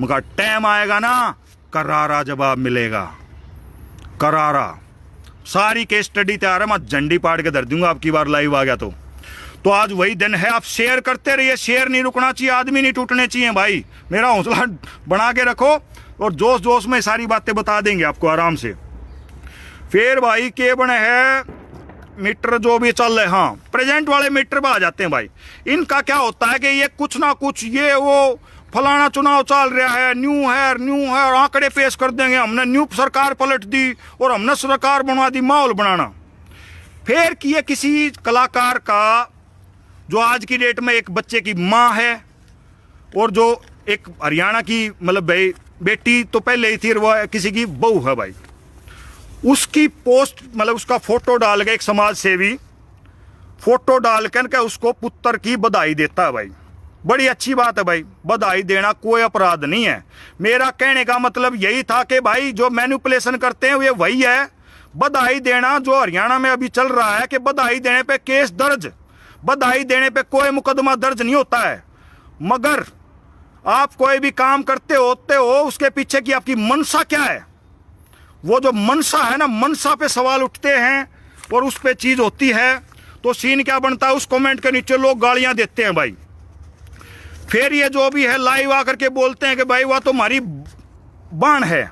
मगर टाइम आएगा ना करारा जवाब मिलेगा, करारा। सारी केस स्टडी तैयार है, मैं झंडी पाड़ के धर दूंगा आपकी बार लाइव आ गया तो आज वही दिन है। आप शेयर करते रहिए, शेयर नहीं रुकना चाहिए, आदमी नहीं टूटने चाहिए भाई, मेरा हौसला बना के रखो और जोश जोश में सारी बातें बता देंगे आपको आराम से। फिर भाई के बने है मीटर जो भी चल रहे, हाँ प्रेजेंट वाले मीटर पे आ जाते हैं भाई। इनका क्या होता है कि ये कुछ ना कुछ ये वो फलाना चुनाव चल रहा है, न्यू है और आंकड़े पेश कर देंगे, हमने न्यू सरकार पलट दी और हमने सरकार बनवा दी, माहौल बनाना। फिर किए किसी कलाकार का जो आज की डेट में एक बच्चे की माँ है और जो एक हरियाणा की मतलब भाई बेटी तो पहले ही थी, वो किसी की बहू है भाई, उसकी पोस्ट मतलब उसका फोटो डाल के एक समाज सेवी फोटो डाल कर उसको पुत्र की बधाई देता है भाई। बड़ी अच्छी बात है भाई, बधाई देना कोई अपराध नहीं है। मेरा कहने का मतलब यही था कि भाई जो मैनिपुलेशन करते हैं ये वही है, बधाई देना जो हरियाणा में अभी चल रहा है कि बधाई देने पे केस दर्ज, बधाई देने पे कोई मुकदमा दर्ज नहीं होता है। मगर आप कोई भी काम करते होते हो उसके पीछे की आपकी मनसा क्या है, वो जो मनसा है ना, मनसा पे सवाल उठते हैं और उस पे चीज होती है तो सीन क्या बनता है, उस कमेंट के नीचे लोग गालियां देते हैं भाई। फिर ये जो भी है लाइव आकर के बोलते हैं कि भाई वह तो हमारी बाण है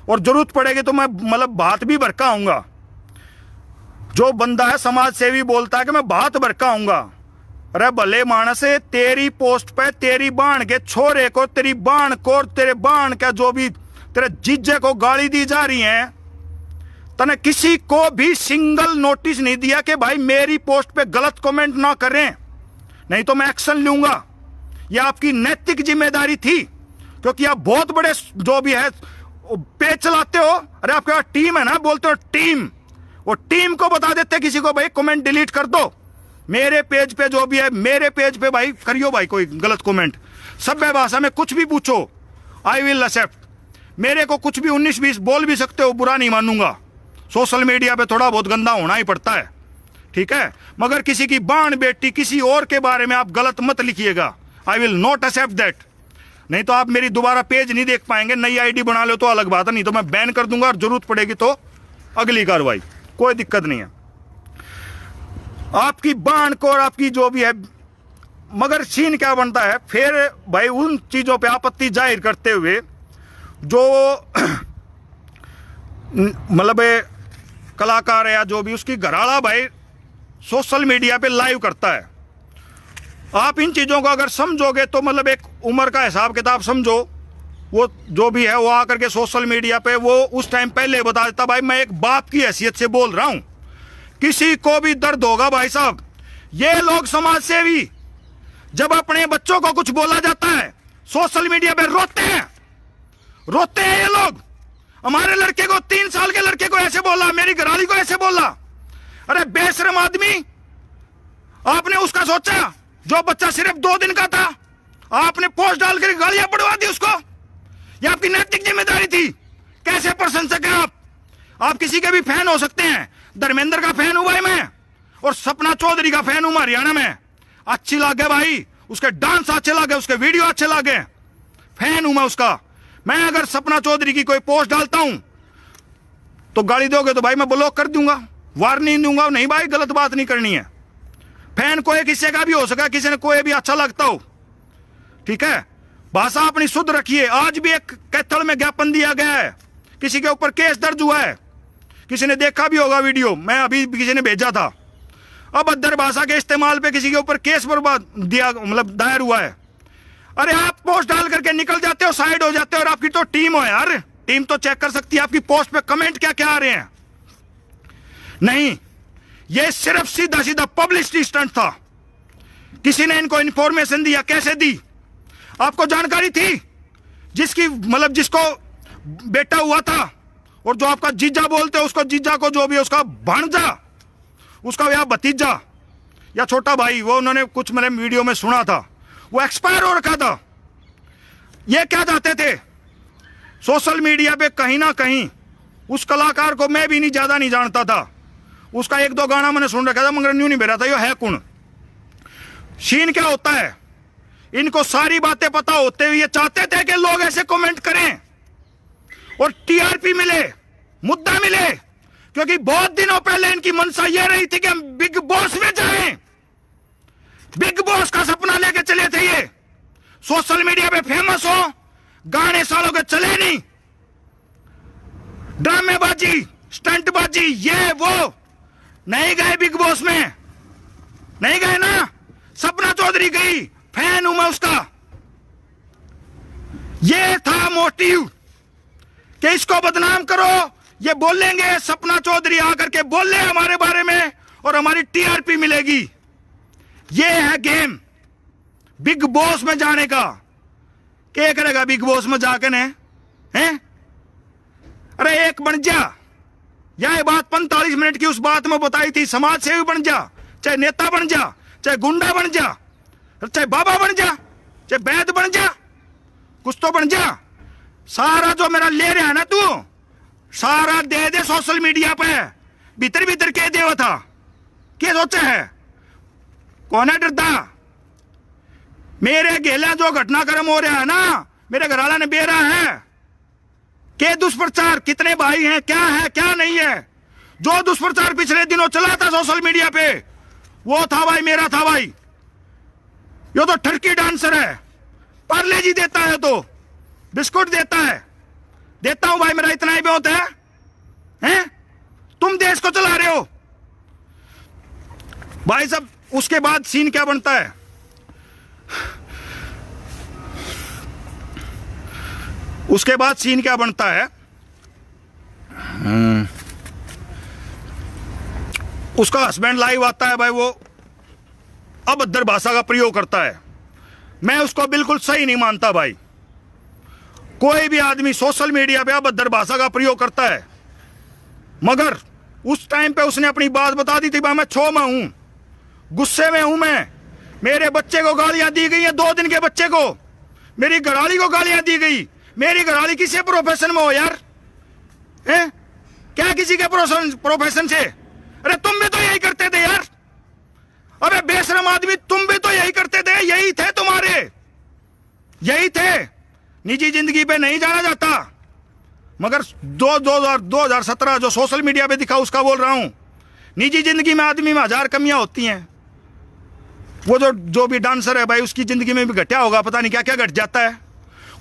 और जरूरत पड़ेगी तो मैं मतलब बात भी भड़काऊंगा। जो बंदा है समाज सेवी बोलता है कि मैं बात भड़काऊंगा, अरे भले मानस है, तेरी पोस्ट पे तेरी बाण के छोरे को, तेरी बाण को, तेरे बाण का जो भी तेरे जीजे को गाली दी जा रही है, तने किसी को भी सिंगल नोटिस नहीं दिया कि भाई मेरी पोस्ट पे गलत कमेंट ना करें, नहीं तो मैं एक्शन लूंगा। यह आपकी नैतिक जिम्मेदारी थी, क्योंकि आप बहुत बड़े जो भी है पेज चलाते हो। अरे आपके पास टीम है ना, बोलते हो टीम, वो टीम को बता देते किसी को भाई कमेंट डिलीट कर दो, मेरे पेज पे जो भी है, मेरे पेज पे भाई करियो भाई कोई गलत कमेंट, सभ्य भाषा में कुछ भी पूछो, आई विल एक्सेप्ट। मेरे को कुछ भी 19-20 बोल भी सकते हो, बुरा नहीं मानूंगा। सोशल मीडिया पे थोड़ा बहुत गंदा होना ही पड़ता है, ठीक है, मगर किसी की बाण बेटी किसी और के बारे में आप गलत मत लिखिएगा। I will not accept that. नहीं तो आप मेरी दोबारा पेज नहीं देख पाएंगे। नई आईडी बना लो तो अलग बात है, नहीं तो मैं बैन कर दूंगा और जरूरत पड़ेगी तो अगली कार्रवाई, कोई दिक्कत नहीं है। आपकी बाण को और आपकी जो भी है, मगर सीन क्या बनता है फिर भाई उन चीजों पे आपत्ति जाहिर करते हुए जो मतलब कलाकार है या जो भी उसकी घराड़ा भाई सोशल मीडिया पे लाइव करता है। आप इन चीज़ों को अगर समझोगे तो मतलब एक उम्र का हिसाब किताब समझो, वो जो भी है वो आकर के सोशल मीडिया पे वो उस टाइम पहले बता देता भाई मैं एक बाप की हैसियत से बोल रहा हूं, किसी को भी दर्द होगा भाई साहब। ये लोग समाज सेवी जब अपने बच्चों को कुछ बोला जाता है सोशल मीडिया पे रोते हैं, रोते हैं ये लोग। हमारे लड़के को 3 साल के लड़के को ऐसे बोला, मेरी घरवाली को ऐसे बोला। अरे बेशरम आदमी, आपने उसका सोचा जो बच्चा सिर्फ 2 दिन का था, आपने पोस्ट डालकर गालियां पड़वा दी उसको। यह आपकी नैतिक जिम्मेदारी थी। कैसे प्रशंसक है आप किसी के भी फैन हो सकते हैं। धर्मेंद्र का फैन हूं भाई मैं, और सपना चौधरी का फैन हूं हरियाणा में। अच्छी लगे भाई, उसके डांस अच्छे लगे, उसके वीडियो अच्छे लगे, फैन हूं मैं उसका। मैं अगर सपना चौधरी की कोई पोस्ट डालता हूं तो गाली दोगे तो भाई मैं ब्लॉक कर दूंगा, वार्निंग दूंगा। नहीं भाई गलत बात नहीं करनी है। फैन कोई किसी का भी हो सका, किसी ने कोई भी अच्छा लगता हो, ठीक है। भाषा अपनी शुद्ध रखिए। आज भी एक कैथल में ज्ञापन दिया गया है, किसी के ऊपर केस दर्ज हुआ है, किसी ने देखा भी होगा वीडियो, मैं अभी किसी ने भेजा था। अभद्र भाषा के इस्तेमाल पे किसी के ऊपर केस बर्बाद दिया मतलब दायर हुआ है। अरे आप पोस्ट डाल करके निकल जाते हो, साइड हो जाते हो, और आपकी तो टीम हो यार, टीम तो चेक कर सकती है आपकी पोस्ट पे कमेंट क्या क्या आ रहे हैं। नहीं, ये सिर्फ सीधा सीधा पब्लिसिटी स्टंट था। किसी ने इनको इंफॉर्मेशन दिया, कैसे दी आपको जानकारी थी? जिसकी मतलब जिसको बेटा हुआ था और जो आपका जीजा बोलते हो उसको, जीजा को जो भी उसका भांजा, उसका या भतीजा या छोटा भाई, वो उन्होंने कुछ मैंने वीडियो में सुना था, वो एक्सपायर हो रखा था। ये क्या चाहते थे? सोशल मीडिया पे कहीं ना कहीं उस कलाकार को मैं भी नहीं ज्यादा नहीं जानता था, उसका 1-2 गाना मैंने सुन रखा था, मगर न्यू नहीं बेरा था ये है कौन। सीन क्या होता है, इनको सारी बातें पता होते हुए ये चाहते थे कि लोग ऐसे कमेंट करें और टीआरपी मिले, मुद्दा मिले, क्योंकि बहुत दिनों पहले इनकी मंशा ये रही थी कि हम बिग बॉस में जाएं। बिग बॉस का सपना लेके चले थे ये, सोशल मीडिया पे फेमस हो, गाने सालों के चले नहीं, ड्रामेबाजी, स्टंटबाजी, ये वो, नहीं गए बिग बॉस में, नहीं गए ना। सपना चौधरी गई, फैन हूं मैं उसका। ये था मोटिव कि इसको बदनाम करो, ये बोलेंगे, सपना चौधरी आकर के बोले हमारे बारे में और हमारी टीआरपी मिलेगी। ये है गेम बिग बॉस में जाने का। क्या करेगा बिग बॉस में जाके ने हैं? अरे एक बन जा, यह बात 45 मिनट की उस बात में बताई थी, समाज सेवी बन जा, चाहे नेता बन जा, चाहे गुंडा बन जा, चाहे बाबा बन जा, चाहे वैद बन जा, कुछ तो बन जा। सारा जो मेरा ले रहा है ना तू, सारा दे दे सोशल मीडिया पे। भीतर भीतर कह देवा था, क्या सोचा है? कौन है डरता? मेरे गेला जो घटनाक्रम हो रहा है ना, मेरे घरवाला ने बेरा है के दुष्प्रचार, कितने भाई हैं, क्या है क्या नहीं है। जो दुष्प्रचार पिछले दिनों चला था सोशल मीडिया पे, वो था भाई मेरा था भाई। ये तो ठरकी डांसर है, पार्ले जी देता है तो बिस्कुट देता है, देता हूं भाई, मेरा इतना ही बहुत है, हैं? तुम देश को चला रहे हो भाई साहब। उसके बाद सीन क्या बनता है? उसके बाद सीन क्या बनता है? उसका हस्बैंड लाइव आता है भाई, वो अभद्र भाषा का प्रयोग करता है। मैं उसको बिल्कुल सही नहीं मानता भाई। कोई भी आदमी सोशल मीडिया पे अभद्र भाषा का प्रयोग करता है, मगर उस टाइम पे उसने अपनी बात बता दी थी भाई मैं 6 में हूं, गुस्से में हूं मैं। मेरे बच्चे को गालियां दी गई हैं, 2 दिन के बच्चे को, मेरी घरवाली को गालियां दी गई। मेरी घरवाली किसी प्रोफेशन में हो यार, हैं? क्या किसी के प्रोफेशन से? अरे तुम भी तो यही करते थे यार। अबे बेशरम आदमी, तुम भी तो यही करते थे, यही थे तुम्हारे, यही थे। निजी जिंदगी पे नहीं जाना जाता, मगर 2017 जो सोशल मीडिया पे दिखा उसका बोल रहा हूं। निजी जिंदगी में आदमी में 1000 कमियां होती हैं। वो जो भी डांसर है भाई, उसकी जिंदगी में भी घटिया होगा, पता नहीं क्या क्या घट जाता है।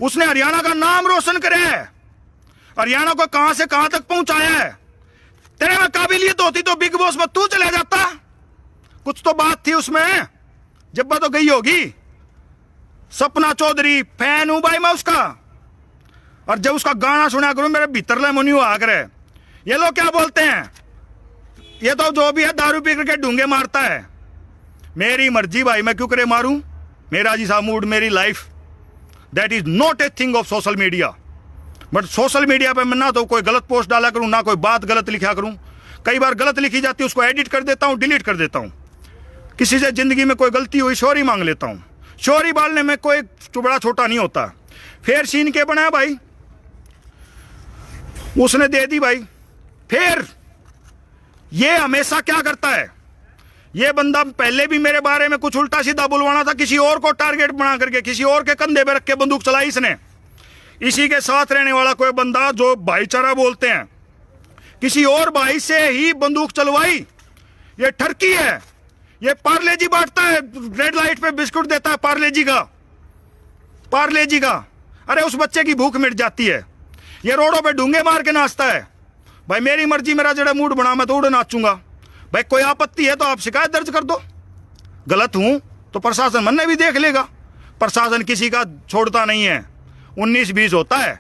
उसने हरियाणा का नाम रोशन करा है, हरियाणा को कहां से कहां तक पहुंचाया है। तेरे में काबिलियत होती तो बिग बॉस में तू चला जाता, कुछ तो बात थी उसमें। जब्बा तो गई होगी। सपना चौधरी फैन हूं भाई मैं उसका, और जब उसका गाना सुना करूं मेरे भीतर मुनि आ करे। ये लोग क्या बोलते हैं, ये तो जो भी है दारू पी करके ढूंगे मारता है। मेरी मर्जी भाई, मैं क्यों करे मारूं? मेरा जैसा मूड, मेरी life, that is not a thing of social media. But social media पे मैं ना तो कोई गलत पोस्ट डाला करूं, ना कोई बात गलत लिखा करूं। कई बार गलत लिखी जाती है, उसको एडिट कर देता हूं, डिलीट कर देता हूं। किसी से जिंदगी में कोई गलती हुई, सॉरी मांग लेता हूं। सॉरी बालने में कोई बड़ा छोटा नहीं होता। फिर सीन के बनाया भाई, उसने दे दी भाई। फिर ये हमेशा क्या करता है, ये बंदा पहले भी मेरे बारे में कुछ उल्टा सीधा बुलवाना था, किसी और को टारगेट बना करके, किसी और के कंधे पे रख के बंदूक चलाई इसने। इसी के साथ रहने वाला कोई बंदा जो भाईचारा बोलते हैं, किसी और भाई से ही बंदूक चलवाई। ये ठरकी है, ये पार्ले जी बांटता है, रेड लाइट पे बिस्कुट देता है पार्ले जी का, पार्ले जी का। अरे उस बच्चे की भूख मिट जाती है। ये रोडों पे ढूंगे मार के नाचता है। भाई मेरी मर्जी, मेरा जड़ा मूड बना मैं तो उड़ नाचूंगा। भाई कोई आपत्ति है तो आप शिकायत दर्ज कर दो, गलत हूं तो प्रशासन मन भी देख लेगा। प्रशासन किसी का छोड़ता नहीं है, 19-20 होता है।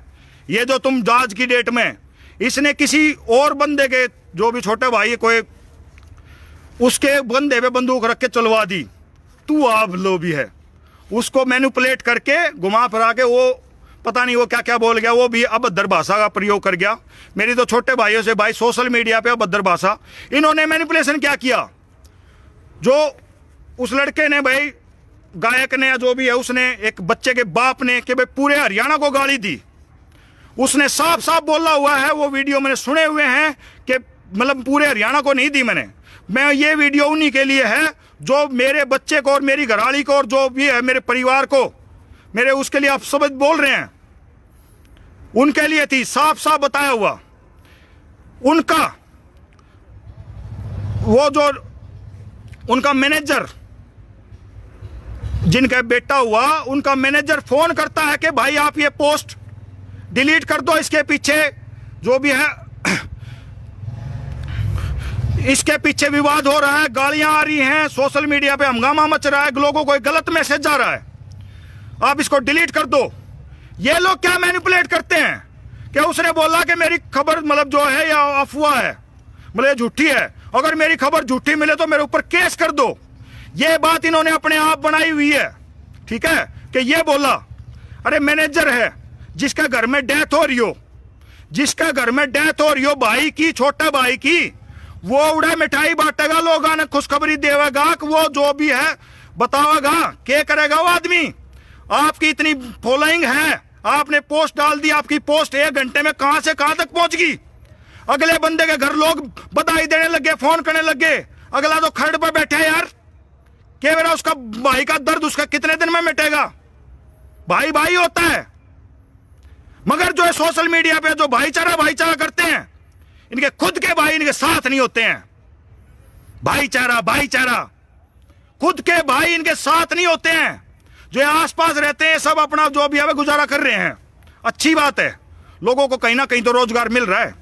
ये जो तुम आज की डेट में, इसने किसी और बंदे के, जो भी छोटे भाई कोई, उसके बंदे पे बंदूक रख के चलवा दी। तू आप लो भी है, उसको मैनिपुलेट करके घुमा फिरा के वो पता नहीं वो क्या क्या बोल गया, वो भी अभद्र भाषा का प्रयोग कर गया। मेरी तो छोटे भाइयों से भाई सोशल मीडिया पे अभद्र भाषा, इन्होंने मैनिपुलेशन क्या किया। जो उस लड़के ने भाई, गायक ने या जो भी है, उसने एक बच्चे के बाप ने कि भाई पूरे हरियाणा को गाली दी। उसने साफ साफ बोला हुआ है, वो वीडियो मैंने सुने हुए हैं कि मतलब पूरे हरियाणा को नहीं दी मैंने। मैं ये वीडियो उन्हीं के लिए है जो मेरे बच्चे को और मेरी घरवाली को और जो भी है मेरे परिवार को, मेरे उसके लिए आप सब बोल रहे हैं, उनके लिए थी, साफ साफ बताया हुआ। उनका वो जो उनका मैनेजर, जिनका बेटा हुआ, उनका मैनेजर फोन करता है कि भाई आप ये पोस्ट डिलीट कर दो, इसके पीछे जो भी है, इसके पीछे विवाद हो रहा है, गालियां आ रही हैं, सोशल मीडिया पे हंगामा मच रहा है, लोगों को एक गलत मैसेज जा रहा है, आप इसको डिलीट कर दो। ये लोग क्या मैनिपुलेट करते हैं कि उसने बोला कि मेरी खबर मतलब जो है या अफवाह है, मतलब झूठी है, अगर मेरी खबर झूठी मिले तो मेरे ऊपर केस कर दो। ये बात इन्होंने अपने आप बनाई हुई है, ठीक है, कि ये बोला। अरे मैनेजर है जिसका घर में डेथ हो रही हो, जिसका घर में डेथ हो रही हो भाई की, छोटा भाई की, वो उड़ा मिठाई बांटेगा, लोगों ने खुशखबरी देगा, वो जो भी है बतावेगा, क्या करेगा वो आदमी। आपकी इतनी फॉलोइंग है, आपने पोस्ट डाल दी, आपकी पोस्ट 1 घंटे में कहां से कहां तक पहुंच गई। अगले बंदे के घर लोग बधाई देने लगे, फोन करने लगे, अगला तो खर्ड पर बैठे है यार, क्या मेरा उसका भाई का दर्द उसका कितने दिन में मिटेगा। भाई भाई होता है, मगर जो है सोशल मीडिया पे जो भाईचारा करते हैं, इनके खुद के भाई इनके साथ नहीं होते हैं। भाईचारा खुद के भाई इनके साथ नहीं होते हैं। जो आसपास रहते हैं सब अपना जो भी है गुजारा कर रहे हैं, अच्छी बात है, लोगों को कहीं ना कहीं तो रोजगार मिल रहा है।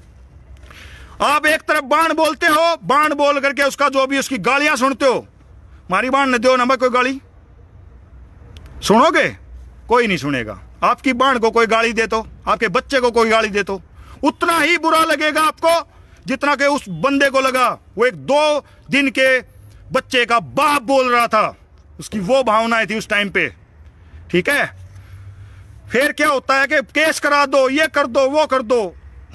आप एक तरफ बाण बोलते हो, बाण बोल करके उसका जो भी उसकी गालियां सुनते हो, मारी बाण न दो ना भाई, कोई गाली सुनोगे? कोई नहीं सुनेगा। आपकी बाण को कोई गाली दे तो, आपके बच्चे को कोई गाली दे तो उतना ही बुरा लगेगा आपको जितना कि उस बंदे को लगा। वो एक 2 दिन के बच्चे का बाप बोल रहा था, उसकी वो भावनाएं थी उस टाइम पे, ठीक है। फिर क्या होता है कि केस करा दो, ये कर दो, वो कर दो,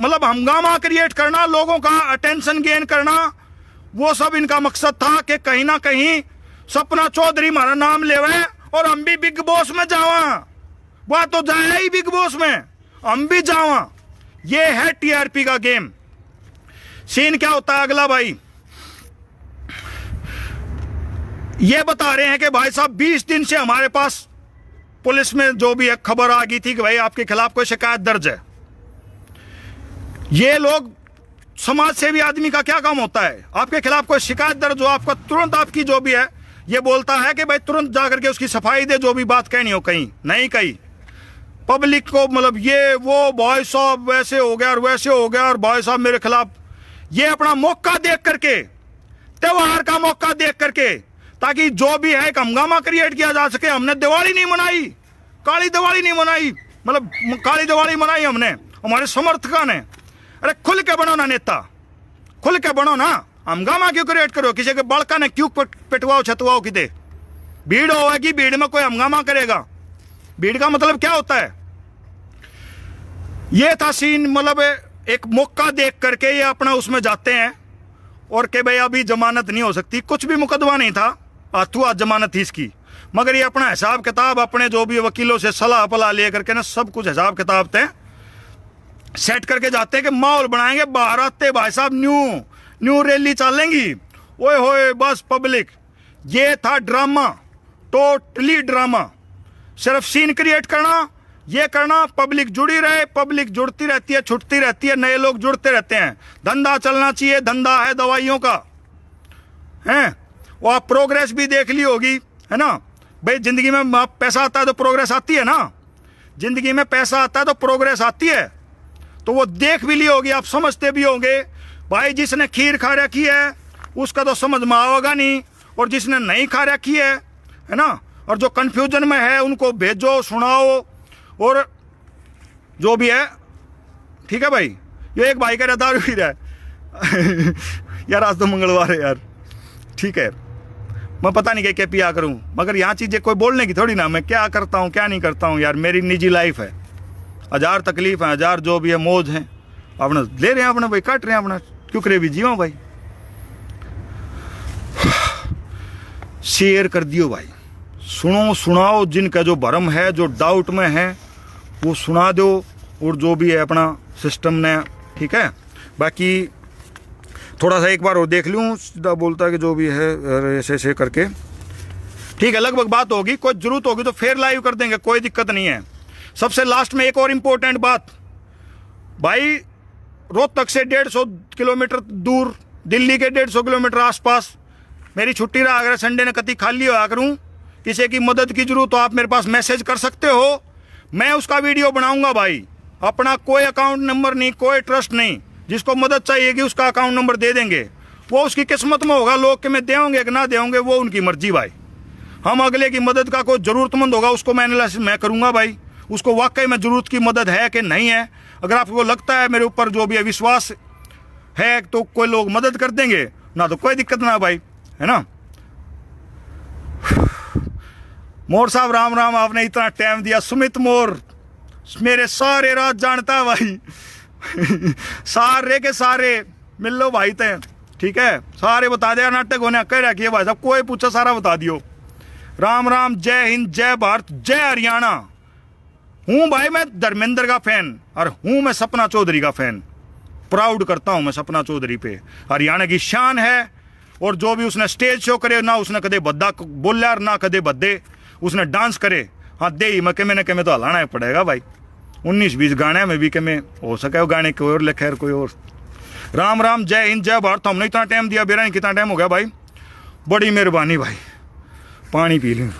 मतलब हंगामा क्रिएट करना, लोगों का अटेंशन गेन करना, वो सब इनका मकसद था कि कहीं ना कहीं सपना चौधरी हमारा नाम लेवे और हम भी बिग बॉस में जावा, वह तो जाए ही बिग बॉस में, हम भी जावा। ये है टीआरपी का गेम। सीन क्या होता है अगला भाई, ये बता रहे हैं कि भाई साहब 20 दिन से हमारे पास पुलिस में जो भी एक खबर आ गई थी कि भाई आपके खिलाफ कोई शिकायत दर्ज है। ये लोग, समाज सेवी आदमी का क्या काम होता है, आपके खिलाफ कोई शिकायत दर्ज हो, आपका तुरंत आपकी जो भी है ये बोलता है कि भाई तुरंत जाकर के उसकी सफाई दे, जो भी बात कहनी हो। कहीं नहीं कहीं पब्लिक को मतलब ये वो भाई साहब वैसे हो गया और वैसे हो गया और भाई साहब मेरे खिलाफ, ये अपना मौका देख करके, त्योहार का मौका देख करके, ताकि जो भी है एक हंगामा क्रिएट किया जा सके। हमने दिवाली नहीं मनाई, काली दिवाली नहीं मनाई, मतलब काली दिवाली मनाई हमने, हमारे समर्थकों ने। अरे खुल के बनो ना नेता, खुल के बनो ना, हंगामा क्यों क्रिएट करो, किसी के बड़का ने क्यों पिटवाओ छतवाओ किते। भीड़ होगी, भीड़ में कोई हंगामा करेगा, भीड़ का मतलब क्या होता है। ये था सीन, मतलब एक मौका देख करके ये अपना उसमें जाते हैं और के भाई अभी जमानत नहीं हो सकती, कुछ भी मुकदमा नहीं था, हाथों हाथ जमानत थी इसकी। मगर ये अपना हिसाब किताब अपने जो भी वकीलों से सलाह पला ले करके ना सब कुछ हिसाब किताब थे सेट करके जाते हैं कि माहौल बनाएंगे। बाहर आते भाई साहब न्यू रैली चलेंगी, ओए होए बस पब्लिक। ये था ड्रामा, टोटली ड्रामा, सिर्फ सीन क्रिएट करना, ये करना, पब्लिक जुड़ी रहे, पब्लिक जुड़ती रहती है, छुटती रहती है, नए लोग जुड़ते रहते हैं। धंधा चलना चाहिए, धंधा है दवाइयों का, हैं। वो आप प्रोग्रेस भी देख ली होगी, है ना भाई। जिंदगी में पैसा आता है तो प्रोग्रेस आती है ना, जिंदगी में पैसा आता है तो प्रोग्रेस आती है। तो वो देख भी ली होगी, आप समझते भी होंगे भाई। जिसने खीर खा रखी है उसका तो समझ में आएगा नहीं, और जिसने नहीं खा रखी है ना, और जो कंफ्यूजन में है उनको भेजो, सुनाओ, और जो भी है। ठीक है भाई। ये एक भाई का दारू पी रहा है यार, आज तो मंगलवार है यार, ठीक है। मैं पता नहीं क्या पिया करूं, मगर यहाँ चीज़ें कोई बोलने की थोड़ी ना, मैं क्या करता हूँ क्या नहीं करता हूँ यार, मेरी निजी लाइफ है, हजार तकलीफ है, हजार जो भी है मौज है, अपना ले रहे हैं अपना भाई, काट रहे हैं अपना, क्यों करे भी जीवा भाई। शेयर कर दियो भाई, सुनो सुनाओ, जिनका जो भरम है, जो डाउट में है वो सुना दो, और जो भी है अपना सिस्टम ने, ठीक है। बाकी थोड़ा सा एक बार और देख लूँ, सीधा बोलता है कि जो भी है ऐसे ऐसे करके, ठीक है। लगभग बात होगी, कोई जरूरत होगी तो फिर लाइव कर देंगे, कोई दिक्कत नहीं है। सबसे लास्ट में एक और इम्पोर्टेंट बात भाई, रोहतक से 150 किलोमीटर दूर, दिल्ली के 150 किलोमीटर आसपास मेरी छुट्टी रहा, अगर संडे ने कति खाली होया करूँ, किसी की मदद की जरूरत तो आप मेरे पास मैसेज कर सकते हो, मैं उसका वीडियो बनाऊंगा भाई। अपना कोई अकाउंट नंबर नहीं, कोई ट्रस्ट नहीं, जिसको मदद चाहिएगी उसका अकाउंट नंबर दे देंगे, वो उसकी किस्मत में होगा। लोग के में देंगे कि ना देंगे वो उनकी मर्जी भाई। हम अगले की मदद का, कोई ज़रूरतमंद होगा उसको मैं एनालिसिस मैं करूँगा भाई, उसको वाकई में ज़रूरत की मदद है कि नहीं है। अगर आपको लगता है मेरे ऊपर जो भी है विश्वास है तो कोई लोग मदद कर देंगे, ना तो कोई दिक्कत ना भाई, है ना। मोर साहब राम राम, आपने इतना टाइम दिया। सुमित मोर मेरे सारे रात जानता है भाई सारे के सारे मिल लो भाई ते, ठीक है। सारे बता दिया, नाटक होने कह रखिए भाई साहब, कोई पूछा सारा बता दियो। राम राम, जय हिंद, जय भारत, जय हरियाणा। हूँ भाई मैं धर्मेंद्र का फैन, और हूँ मैं सपना चौधरी का फैन, प्राउड करता हूँ मैं सपना चौधरी पे। हरियाणा की शान है, और जो भी उसने स्टेज शो करे ना, उसने कदे बद्दा बोला ना कदे बद्दे, उसने डांस करे, हाँ दे ही मके में तो हलाना ही पड़ेगा भाई। 19-20 गाने में भी के में हो सके वो गाने कोई और ले, खैर कोई और। राम राम, जय हिंद, जय भारत। हमने इतना टाइम दिया, बेरा कितना टाइम हो गया भाई, बड़ी मेहरबानी भाई। पानी पी लूँ।